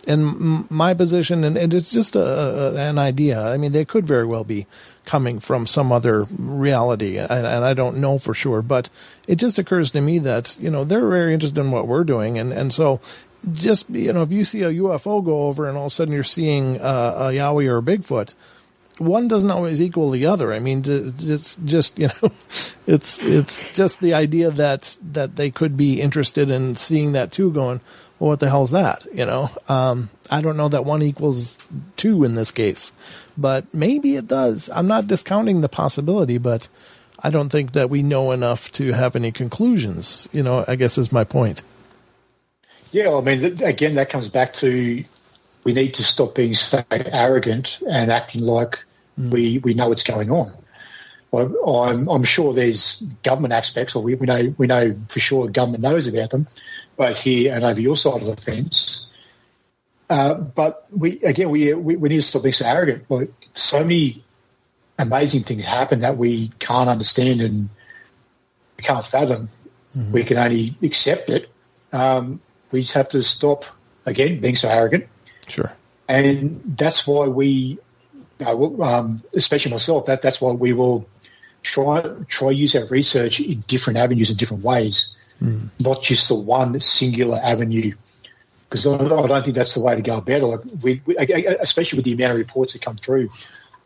And my position, and it's just an idea, they could very well be coming from some other reality, and I don't know for sure, but it just occurs to me that, they're very interested in what we're doing. And so just, if you see a UFO go over and all of a sudden you're seeing a Yowie or a Bigfoot, one doesn't always equal the other. It's just, it's just the idea that they could be interested in seeing that too, going, well, what the hell's that? I don't know that one equals two in this case, but maybe it does. I'm not discounting the possibility, but I don't think that we know enough to have any conclusions, I guess is my point. Yeah. Again, that comes back to, we need to stop being so arrogant and acting like we know what's going on. I'm sure there's government aspects, or we know for sure government knows about them, both here and over your side of the fence. But we need to stop being so arrogant. Like, so many amazing things happen that we can't understand and we can't fathom. Mm-hmm. We can only accept it. We just have to stop, again, being so arrogant. Sure. And that's why especially myself, that's why we will try use our research in different avenues in different ways, not just the one singular avenue. Because I don't think that's the way to go about it. Like especially with the amount of reports that come through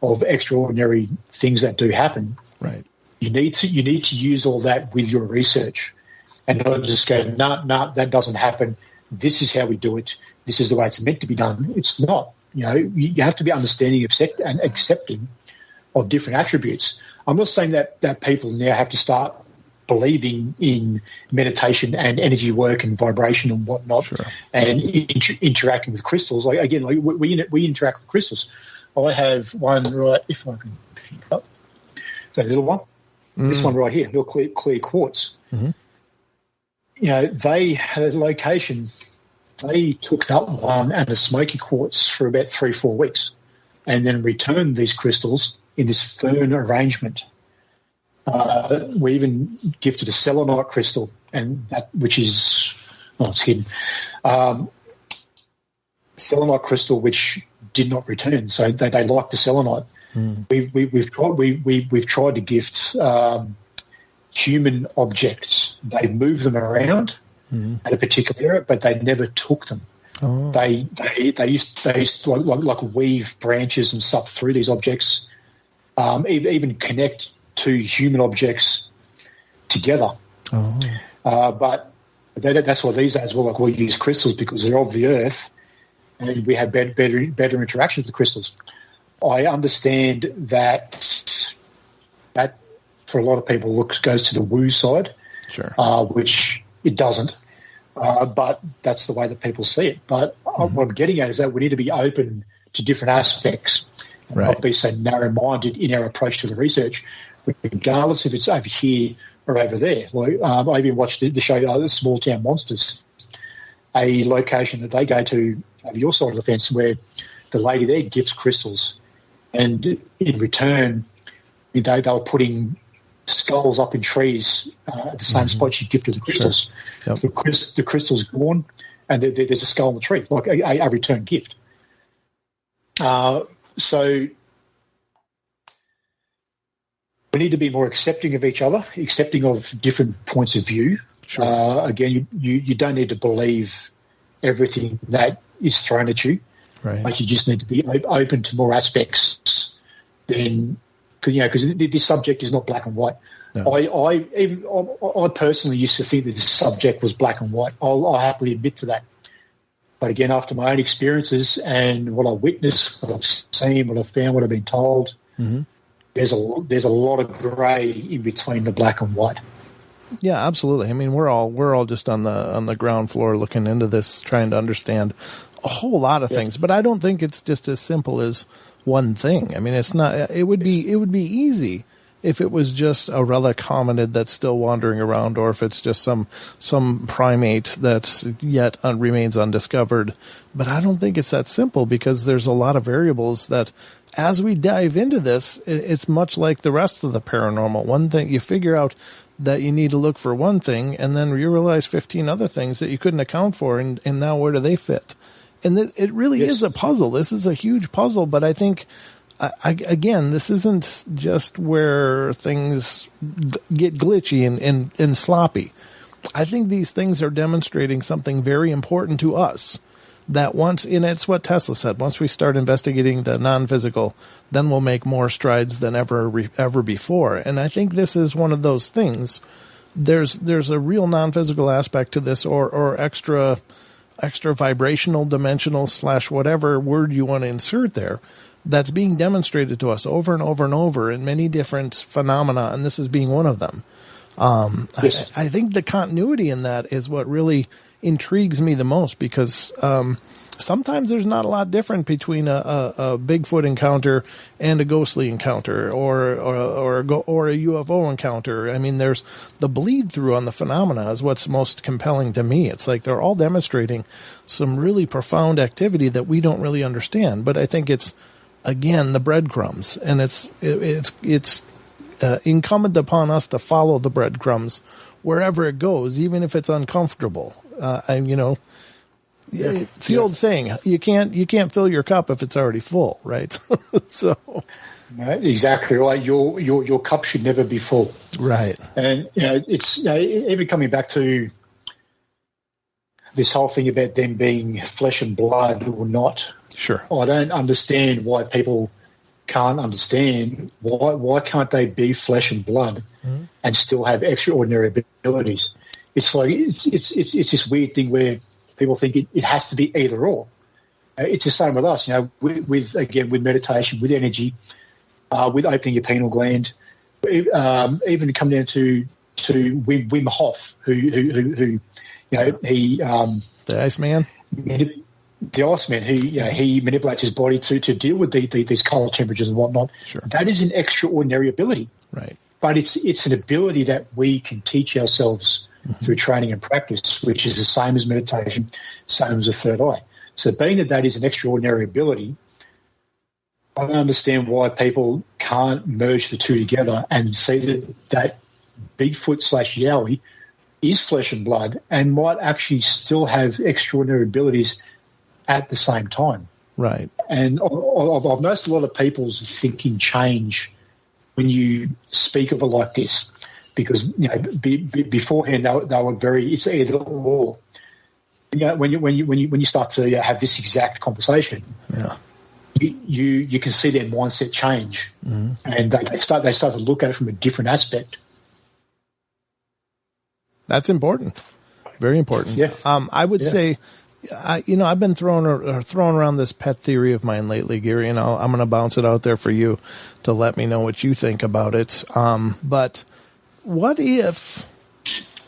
of extraordinary things that do happen. Right. You need to use all that with your research, and not just go, no, that doesn't happen. This is how we do it. This is the way it's meant to be done. It's not. You have to be understanding and accepting of different attributes. I'm not saying that people now have to start believing in meditation and energy work and vibration and whatnot, sure, and interacting with crystals. Like, again, like we interact with crystals. I have one right, if I can pick it up. That little one. This one right here, little clear quartz. Mm-hmm. They had a location. They took that one and a smoky quartz for about 3-4 weeks, and then returned these crystals in this fern arrangement. We even gifted a selenite crystal, and that, which is, it's hidden. Selenite crystal, which did not return, so they liked the selenite. We've tried to gift human objects. They move them around at a particular area, but they never took them. Oh. They used to like weave branches and stuff through these objects, even connect two human objects together. Oh. But that's why these days we'll use crystals, because they're of the earth, and we have better interactions with the crystals. I understand that for a lot of people goes to the woo side, sure, which it doesn't. But that's the way that people see it. But what I'm getting at is that we need to be open to different aspects and not be so narrow-minded in our approach to the research, regardless if it's over here or over there. Like, I even watched the show The Small Town Monsters, a location that they go to over your side of the fence, where the lady there gifts crystals, and in return, they were putting skulls up in trees at the same spot she gifted the crystals. Sure. Yep. The crystal's gone, and there's a skull on the tree, like a return gift. So we need to be more accepting of each other, accepting of different points of view. Sure. Again, you don't need to believe everything that is thrown at you. Right. Like, you just need to be open to more aspects than, because this subject is not black and white. No. I personally used to think that this subject was black and white. I'll happily admit to that. But again, after my own experiences and what I witnessed, what I've seen, what I've found, what I've been told, there's a lot of grey in between the black and white. Yeah, absolutely. I mean, we're all just on the ground floor looking into this, trying to understand a whole lot of things. But I don't think it's just as simple as one thing. I mean, it's not. It would be easy if it was just a relic hominid that's still wandering around, or if it's just some primate that's yet remains undiscovered. But I don't think it's that simple, because there's a lot of variables that, as we dive into this, it's much like the rest of the paranormal. One thing, you figure out that you need to look for one thing, and then you realize 15 other things that you couldn't account for, and now where do they fit? And it really is a puzzle. This is a huge puzzle, but I think, again, this isn't just where things get glitchy and sloppy. I think these things are demonstrating something very important to us, that and it's what Tesla said, once we start investigating the non-physical, then we'll make more strides than ever before. And I think this is one of those things. There's a real non-physical aspect to this, or extra vibrational, dimensional / whatever word you want to insert there, that's being demonstrated to us over and over and over in many different phenomena, and this is being one of them. Yes. I think the continuity in that is what really intrigues me the most, because sometimes there's not a lot different between a Bigfoot encounter and a ghostly encounter, or a UFO encounter. I mean, there's the bleed through on the phenomena is what's most compelling to me. It's like they're all demonstrating some really profound activity that we don't really understand. But I think it's, again, the breadcrumbs, and it's incumbent upon us to follow the breadcrumbs wherever it goes, even if it's uncomfortable. It's the old saying: you can't fill your cup if it's already full, right? So, exactly right. Your cup should never be full, right? And it's even coming back to this whole thing about them being flesh and blood or not. Sure, I don't understand why people can't understand why can't they be flesh and blood and still have extraordinary abilities. It's like it's this weird thing where people think it has to be either or. It's the same with us, with meditation, with energy, with opening your pineal gland, even come down to Wim Hof, who he the Iceman. The Iceman, he manipulates his body to deal with these cold temperatures and whatnot. Sure. That is an extraordinary ability, right? But it's an ability that we can teach ourselves through training and practice, which is the same as meditation, same as a third eye. So being that is an extraordinary ability, I don't understand why people can't merge the two together and see that Bigfoot / Yowie is flesh and blood and might actually still have extraordinary abilities at the same time. Right. And I've noticed a lot of people's thinking change when you speak of it like this, because beforehand they were very, it's either or. When you start to have this exact conversation, you can see their mindset change, and they start to look at it from a different aspect. That's important, very important. Yeah, I would say. I've been throwing around this pet theory of mine lately, Gary, and I'm going to bounce it out there for you to let me know what you think about it. But what if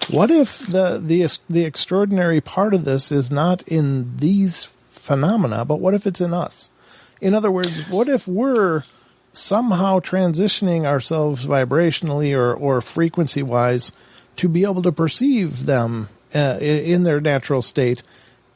the extraordinary part of this is not in these phenomena, but what if it's in us? In other words, what if we're somehow transitioning ourselves vibrationally or frequency-wise to be able to perceive them in their natural state?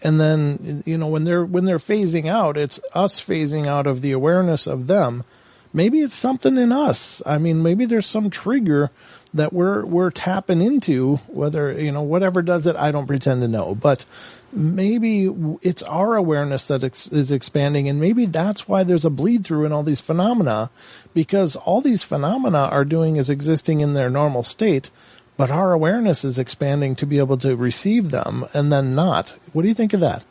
And then, when they're phasing out, it's us phasing out of the awareness of them. Maybe it's something in us. I mean, maybe there's some trigger that we're tapping into, whether, whatever does it, I don't pretend to know. But maybe it's our awareness that is expanding, and maybe that's why there's a bleed through in all these phenomena, because all these phenomena are doing is existing in their normal state, but our awareness is expanding to be able to receive them and then not. What do you think of that?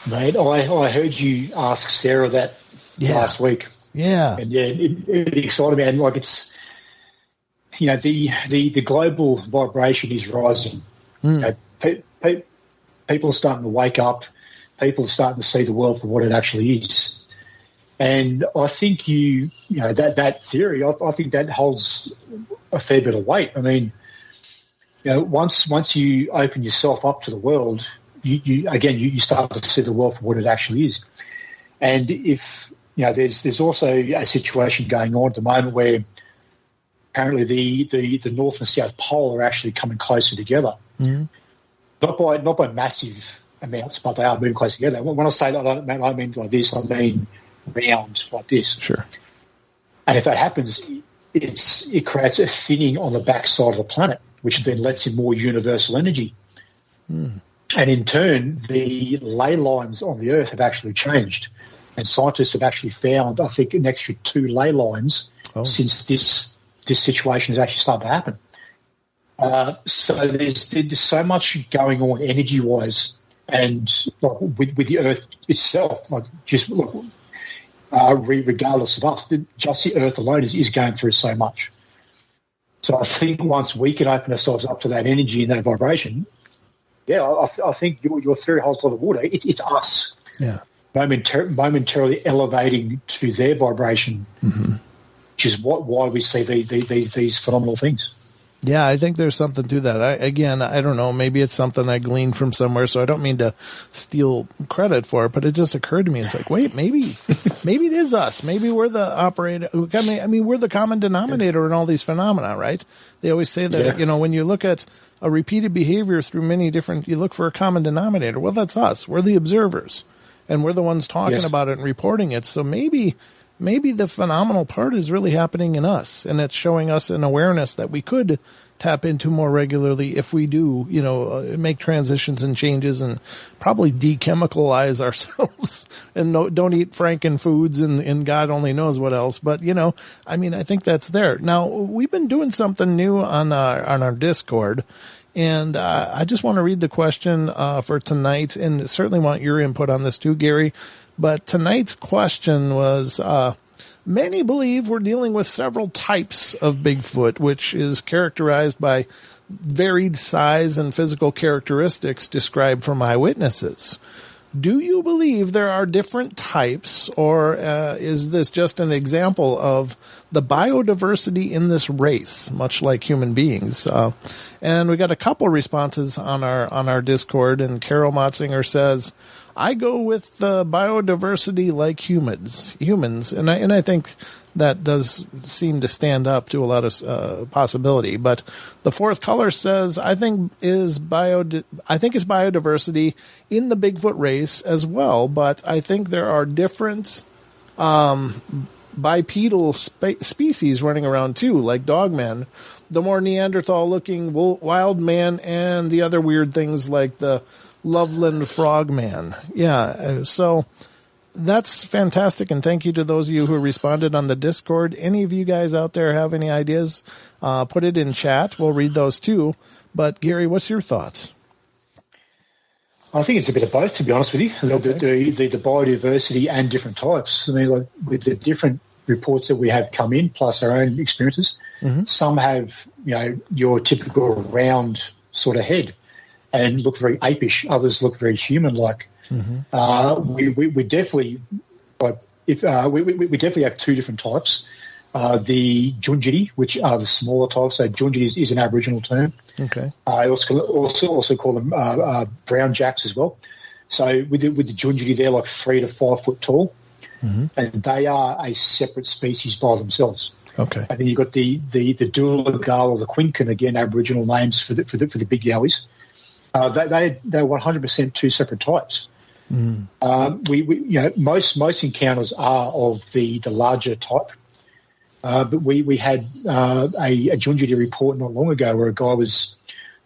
Mate, I heard you ask Sarah that last week. Yeah. And it excited me. And it's, the global vibration is rising. People are starting to wake up. People are starting to see the world for what it actually is. And I think that theory, I think that holds a fair bit of weight. I mean, once you open yourself up to the world, you start to see the world for what it actually is. And if there's also a situation going on at the moment where apparently the North and South Pole are actually coming closer together, not by massive amounts, but they are moving closer together. When I say that, I don't mean like this. I mean round like this. Sure. And if that happens, it creates a thinning on the backside of the planet, which then lets in more universal energy. And in turn, the ley lines on the Earth have actually changed. And scientists have actually found, I think, an extra 2 ley lines since this situation has actually started to happen. So there's so much going on energy-wise, and with the Earth itself, regardless of us, just the Earth alone is going through so much. So I think once we can open ourselves up to that energy and that vibration, I think your theory holds a lot of water. It's us momentarily elevating to their vibration, which is why we see these phenomenal things. Yeah, I think there's something to that. I don't know. Maybe it's something I gleaned from somewhere, so I don't mean to steal credit for it, but it just occurred to me. It's like, wait, maybe it is us. Maybe we're the operator. I mean, we're the common denominator in all these phenomena, right? They always say that, when you look at a repeated behavior through many different, you look for a common denominator. Well, that's us. We're the observers, and we're the ones talking about it and reporting it. So maybe the phenomenal part is really happening in us, and it's showing us an awareness that we could tap into more regularly if we do, make transitions and changes and probably dechemicalize ourselves and don't eat Franken foods and God only knows what else. But, I think that's there. Now, we've been doing something new on our Discord, and I just want to read the question for tonight, and certainly want your input on this too, Gary. But tonight's question was, many believe we're dealing with several types of Bigfoot, which is characterized by varied size and physical characteristics described from eyewitnesses. Do you believe there are different types, or is this just an example of the biodiversity in this race, much like human beings? And we got a couple responses on our Discord, and Carol Motzinger says, I go with biodiversity like humans, and I think that does seem to stand up to a lot of possibility. But the fourth color says, I think it's biodiversity in the Bigfoot race as well, but I think there are different bipedal species running around too, like dogmen, the more Neanderthal-looking wild man, and the other weird things like the Loveland Frogman. Yeah, so that's fantastic, and thank you to those of you who responded on the Discord. Any of you guys out there have any ideas, put it in chat. We'll read those too. But Gary, what's your thoughts? I think it's a bit of both, to be honest with you. The biodiversity and different types. I mean, like with the different reports that we have come in, plus our own experiences, some have, your typical round sort of head and look very apish. Others look very human-like. We definitely, we definitely have two different types. The Junjidi, which are the smaller types. So Junjidi is an Aboriginal term. Okay. I also call them brown jacks as well. So with the Junjidi, they're like 3 to 5 foot tall, and they are a separate species by themselves. Okay. And then you've got the Doolagal or the Quincan, again Aboriginal names for the big Yowies. They're 100% two separate types. Most encounters are of the larger type, but we had a Junjidi report not long ago where a guy was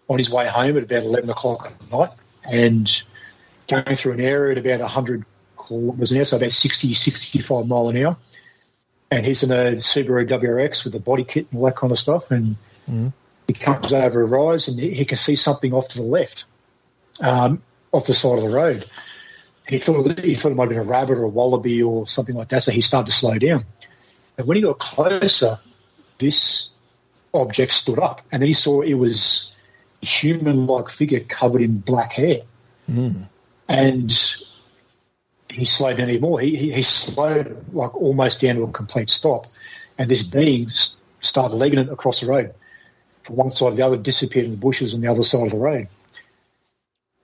on his way home at about 11 o'clock at night and going through an area at about 100 kilometres an hour, so about 60, 65 mile an hour, and he's in a Subaru WRX with a body kit and all that kind of stuff, and he comes over a rise and he can see something off to the left, off the side of the road. He thought it might have been a rabbit or a wallaby or something like that, so he started to slow down. And when he got closer, this object stood up, and then he saw it was a human-like figure covered in black hair. And he slowed down even more. He slowed like almost down to a complete stop, and this being started legging it across the road from one side to the other, disappeared in the bushes on the other side of the road.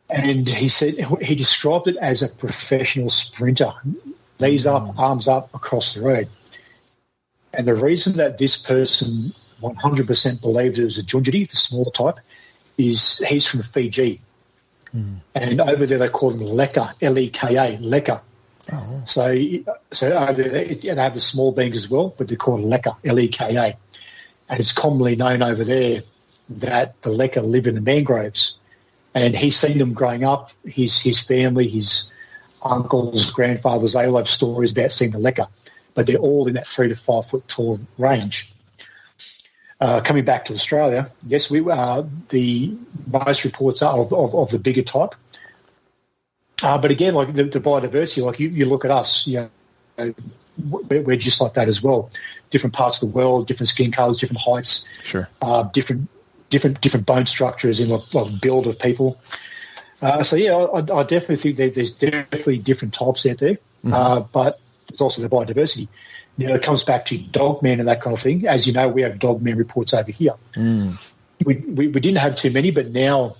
And he said he described it as a professional sprinter, knees up, arms up, across the road. And the reason that this person 100% believed it was a Junjidi, the smaller type, is he's from Fiji. And over there they call them Leka, L-E-K-A, Leka. Oh. So over there they have the small beings as well, but they're called Leka, L-E-K-A. And it's commonly known over there that the Leka live in the mangroves. And he's seen them growing up, his family, his uncles, grandfathers, they all have stories about seeing the Leka, but they're all in that 3 to 5 foot tall range. Coming back to Australia, yes, the most reports are of the bigger type. But again, like the biodiversity, like you look at us, we're just like that as well. Different parts of the world, different skin colours, different heights, different bone structures in like build of people. I definitely think that there's definitely different types out there, but there's also the biodiversity. It comes back to dogmen and that kind of thing. As you know, we have dogmen reports over here. we didn't have too many, but now,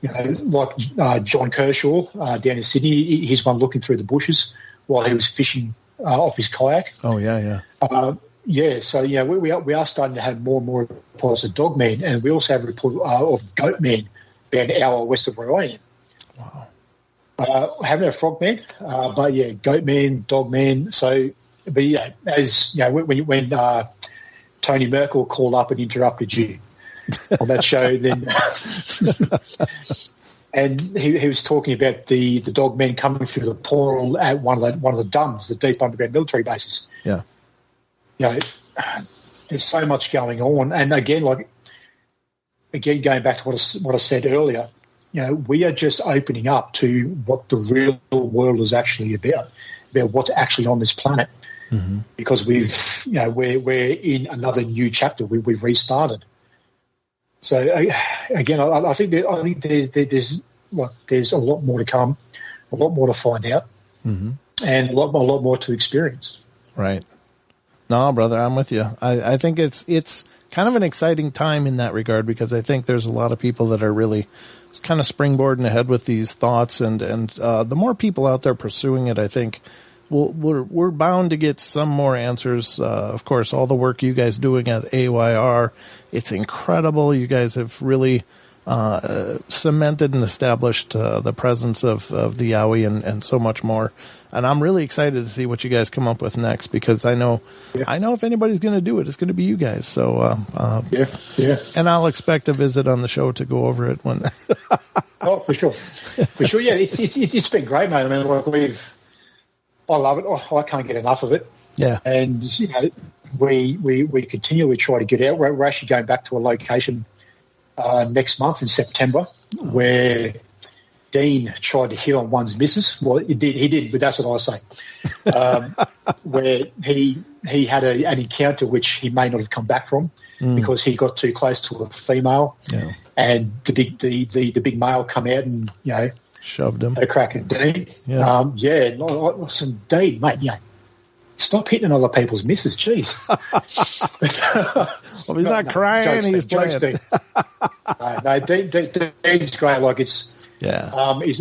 like John Kershaw down in Sydney, he's one looking through the bushes while he was fishing off his kayak. Oh, yeah. So we are starting to have more and more reports of Dogman, and we also have a report of Goatman down an hour west of where I am. Wow. Haven't a Frogman, but yeah, Goatman, Dogman. So, but yeah, as you know, when Tony Merkel called up and interrupted you on that show, then and he was talking about the Dogmen coming through the portal at one of the DUMBs, the deep underground military bases. Yeah. There's so much going on, and again, going back to what I said earlier, we are just opening up to what the real world is actually about what's actually on this planet, because we're in another new chapter. We've restarted. So again, I think there's a lot more to come, a lot more to find out, and a lot more to experience. Right. No, brother, I'm with you. I think it's kind of an exciting time in that regard, because I think there's a lot of people that are really kind of springboarding ahead with these thoughts, and the more people out there pursuing it, I think we're bound to get some more answers. Of course, all the work you guys doing at AYR, it's incredible. You guys have really cemented and established the presence of the Yowie and so much more. And I'm really excited to see what you guys come up with next, because I know if anybody's going to do it, it's going to be you guys. So and I'll expect a visit on the show to go over it when. Oh, for sure. Yeah, it's been great, mate. I mean, I love it. I can't get enough of it. Yeah, and we continually try to get out. We're actually going back to a location next month in September where Dean tried to hit on one's missus. Well, he did, but that's what I say. Where he had an encounter which he may not have come back from because he got too close to a female, and the big male come out and shoved him. Had a crack at Dean. Listen, Dean, mate, stop hitting other people's missus. Jeez. Well, he's not crying. He's playing. No, Dean's great. Like he's an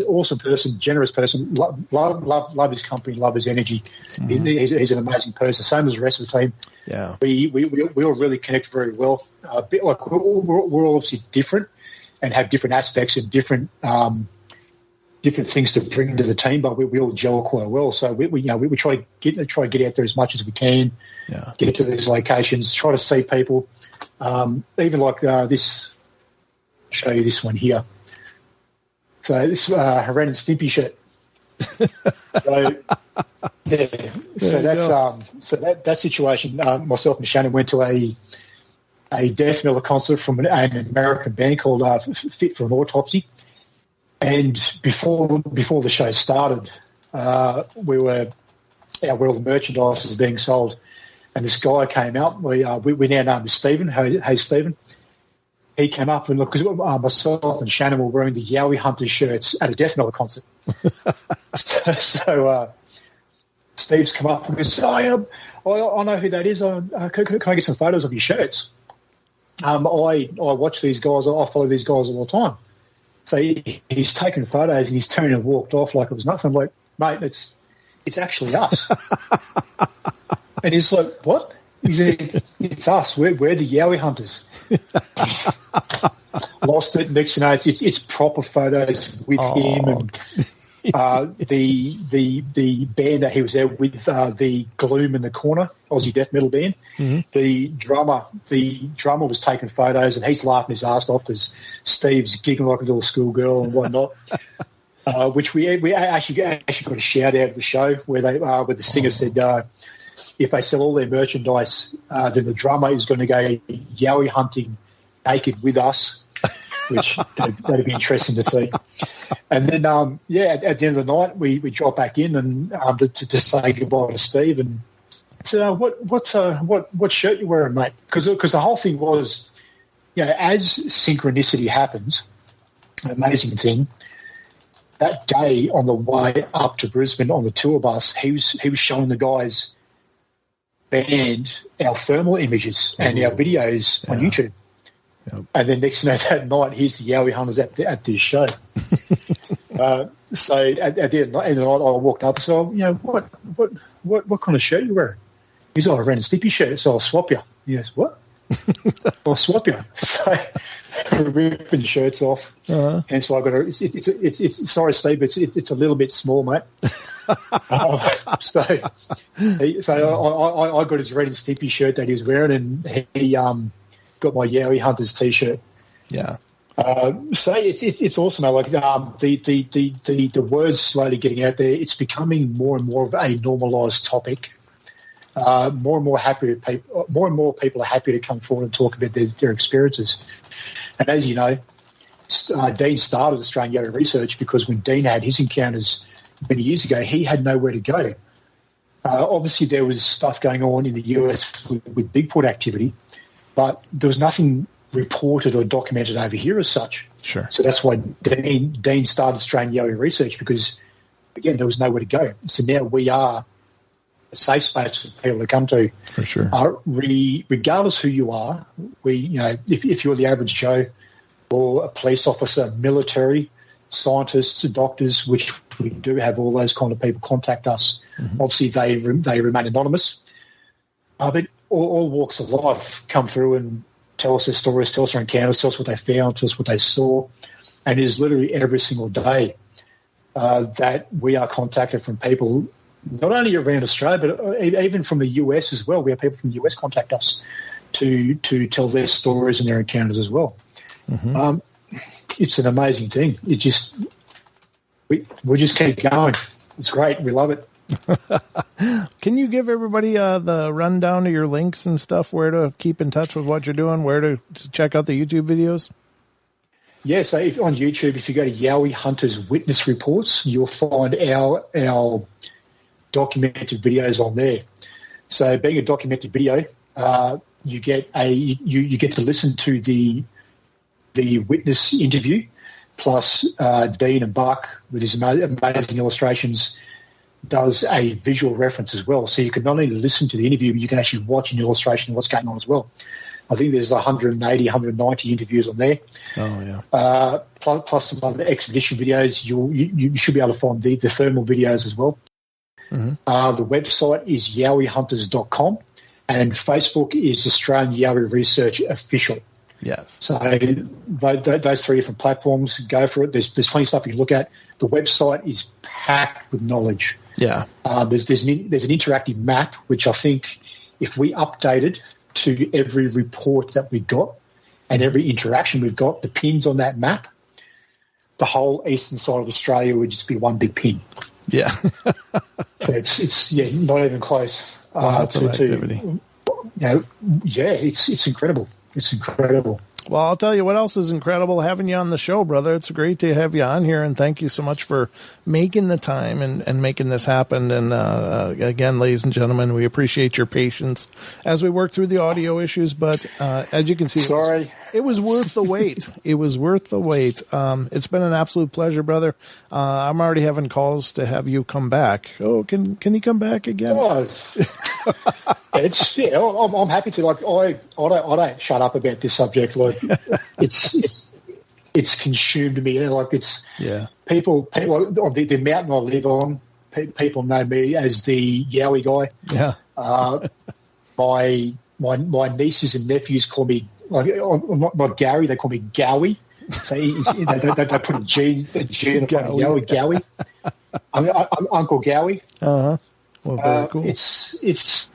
awesome person, generous person. Love his company, love his energy. He's an amazing person. Same as the rest of the team. Yeah, we all really connect very well. We're all obviously different and have different aspects and different things to bring to the team, but we all gel quite well. So we try to get out there as much as we can. Yeah. Get to these locations, try to see people. Even like this. I'll show you this one here. So this Ren and Stimpy shirt. So that situation. Myself and Shannon went to a death metal concert from an American band called Fit for an Autopsy. And before the show started, where all the merchandise is being sold, and this guy came out. We now know him as Stephen. Hey, Stephen. He came up and looked, because myself and Shannon were wearing the Yowie Hunters shirts at a death metal concert. so Steve's come up and goes, I know who that is. Can I get some photos of your shirts? I watch these guys. I follow these guys all the time. So he's taken photos and he's turned and walked off like it was nothing. I'm like, mate, it's actually us. And he's like, what? He said, it's us. We're the Yowie Hunters. Lost it. Next, it's proper photos with him and the band that he was there with, the Gloom in the Corner, Aussie death metal band. Mm-hmm. The drummer was taking photos and he's laughing his ass off as Steve's giggling like a little schoolgirl and whatnot. Which we actually got a shout out of the show where the singer said, if they sell all their merchandise, then the drummer is going to go Yowie hunting naked with us, which that'd be interesting to see. And then, at the end of the night, we drop back in and to say goodbye to Steve and said, what shirt you wearing, mate? Because the whole thing was, as synchronicity happens, an amazing thing. That day on the way up to Brisbane on the tour bus, he was showing the guys band our thermal images and our videos on YouTube. Yep. And then next that night, here's the Yowie hunters at this show. So at the end of the night, I walked up and said, what kind of shirt you wearing? He's like, I ran a Stippy shirt, so I'll swap you. He goes, what? I'll swap you. So ripping shirts off. Uh-huh. Hence why I got it's sorry, Steve, but it's a little bit small, mate. So I got his red and Stippy shirt that he was wearing, and he got my Yowie Hunters t-shirt. Yeah. So it's awesome. Like the words slowly getting out there. It's becoming more and more of a normalised topic. More and more people are happy to come forward and talk about their experiences. And as you know, Dean started Australian Yowie Research because when Dean had his encounters many years ago, he had nowhere to go. Obviously, there was stuff going on in the US with Bigfoot activity, but there was nothing reported or documented over here as such. Sure. So that's why Dean started Australian Yowie Research because, again, there was nowhere to go. So now we are a safe space for people to come to. For sure. Regardless who you are, if you're the average Joe or a police officer, military, scientists, doctors, which we do have all those kind of people contact us. Mm-hmm. Obviously, they remain anonymous. But all walks of life come through and tell us their stories, tell us their encounters, tell us what they found, tell us what they saw. And it is literally every single day that we are contacted from people, not only around Australia, but even from the US as well. We have people from the US contact us to tell their stories and their encounters as well. Mm-hmm. It's an amazing thing. We just keep going. It's great. We love it. Can you give everybody the rundown of your links and stuff, where to keep in touch with what you're doing, where to check out the YouTube videos? Yeah, so on YouTube, if you go to Yowie Hunters Witness Reports, you'll find our documented videos on there. So being a documented video, you get to listen to the witness interview, plus Dean and Buck with his amazing illustrations does a visual reference as well. So you can not only listen to the interview, but you can actually watch an illustration of what's going on as well. I think there's 180, 190 interviews on there. Oh, yeah. Plus some other expedition videos. You should be able to find the thermal videos as well. Mm-hmm. The website is yowiehunters.com, and Facebook is Australian Yowie Research Official. Yes. So those three different platforms, go for it. There's plenty of stuff you can look at. The website is packed with knowledge. Yeah. There's an interactive map, which I think if we updated to every report that we got and every interaction we've got, the pins on that map, the whole eastern side of Australia would just be one big pin. Yeah. So it's not even close. Lots of activity. It's incredible. It's incredible. Well, I'll tell you what else is incredible, having you on the show, brother. It's great to have you on here, and thank you so much for making the time and making this happen. And again, ladies and gentlemen, we appreciate your patience as we work through the audio issues. But as you can see, it was worth the wait. It was worth the wait. It's been an absolute pleasure, brother. I'm already having calls to have you come back. Oh, can you come back again? Oh, I'm happy to. Like, I don't shut up about this subject. Like, it's consumed me. Like, it's people. The mountain I live on, people know me as the Yowie guy. Yeah. My nieces and nephews call me not Gary. They call me Gowie. So they put a G in front of Yowie. Gowie. I'm Uncle Gowie. Uh huh. Well, very cool. It's.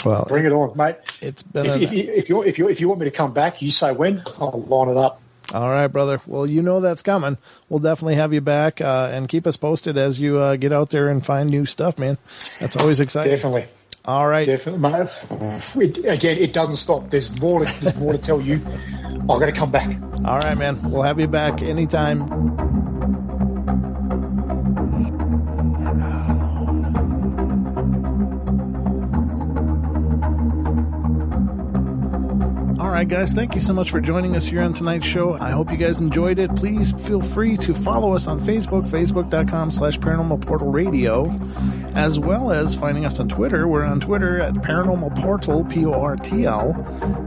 Well, bring it on, mate. It's been if you want me to come back, you say when. I'll line it up. All right, brother. Well, you know that's coming. We'll definitely have you back and keep us posted as you get out there and find new stuff, man. That's always exciting. Definitely. All right. Definitely, mate. It doesn't stop. There's more to tell you. I'm going to come back. All right, man. We'll have you back anytime. All right, guys, thank you so much for joining us here on tonight's show. I hope you guys enjoyed it. Please feel free to follow us on Facebook, facebook.com/Paranormal Portal Radio, as well as finding us on Twitter. We're on Twitter at Paranormal Portal, Portl,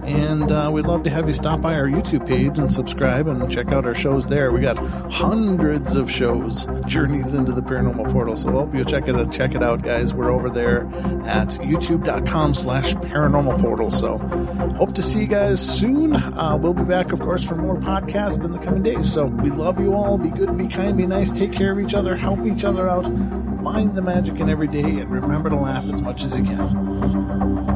and we'd love to have you stop by our YouTube page and subscribe and check out our shows there. We got hundreds of shows, Journeys into the Paranormal Portal, so I hope you'll check it out, guys. We're over there at youtube.com/Paranormal Portal, so hope to see you guys soon. We'll be back, of course, for more podcasts in the coming days. So we love you all. Be good, be kind, be nice. Take care of each other. Help each other out. Find the magic in every day. And remember to laugh as much as you can.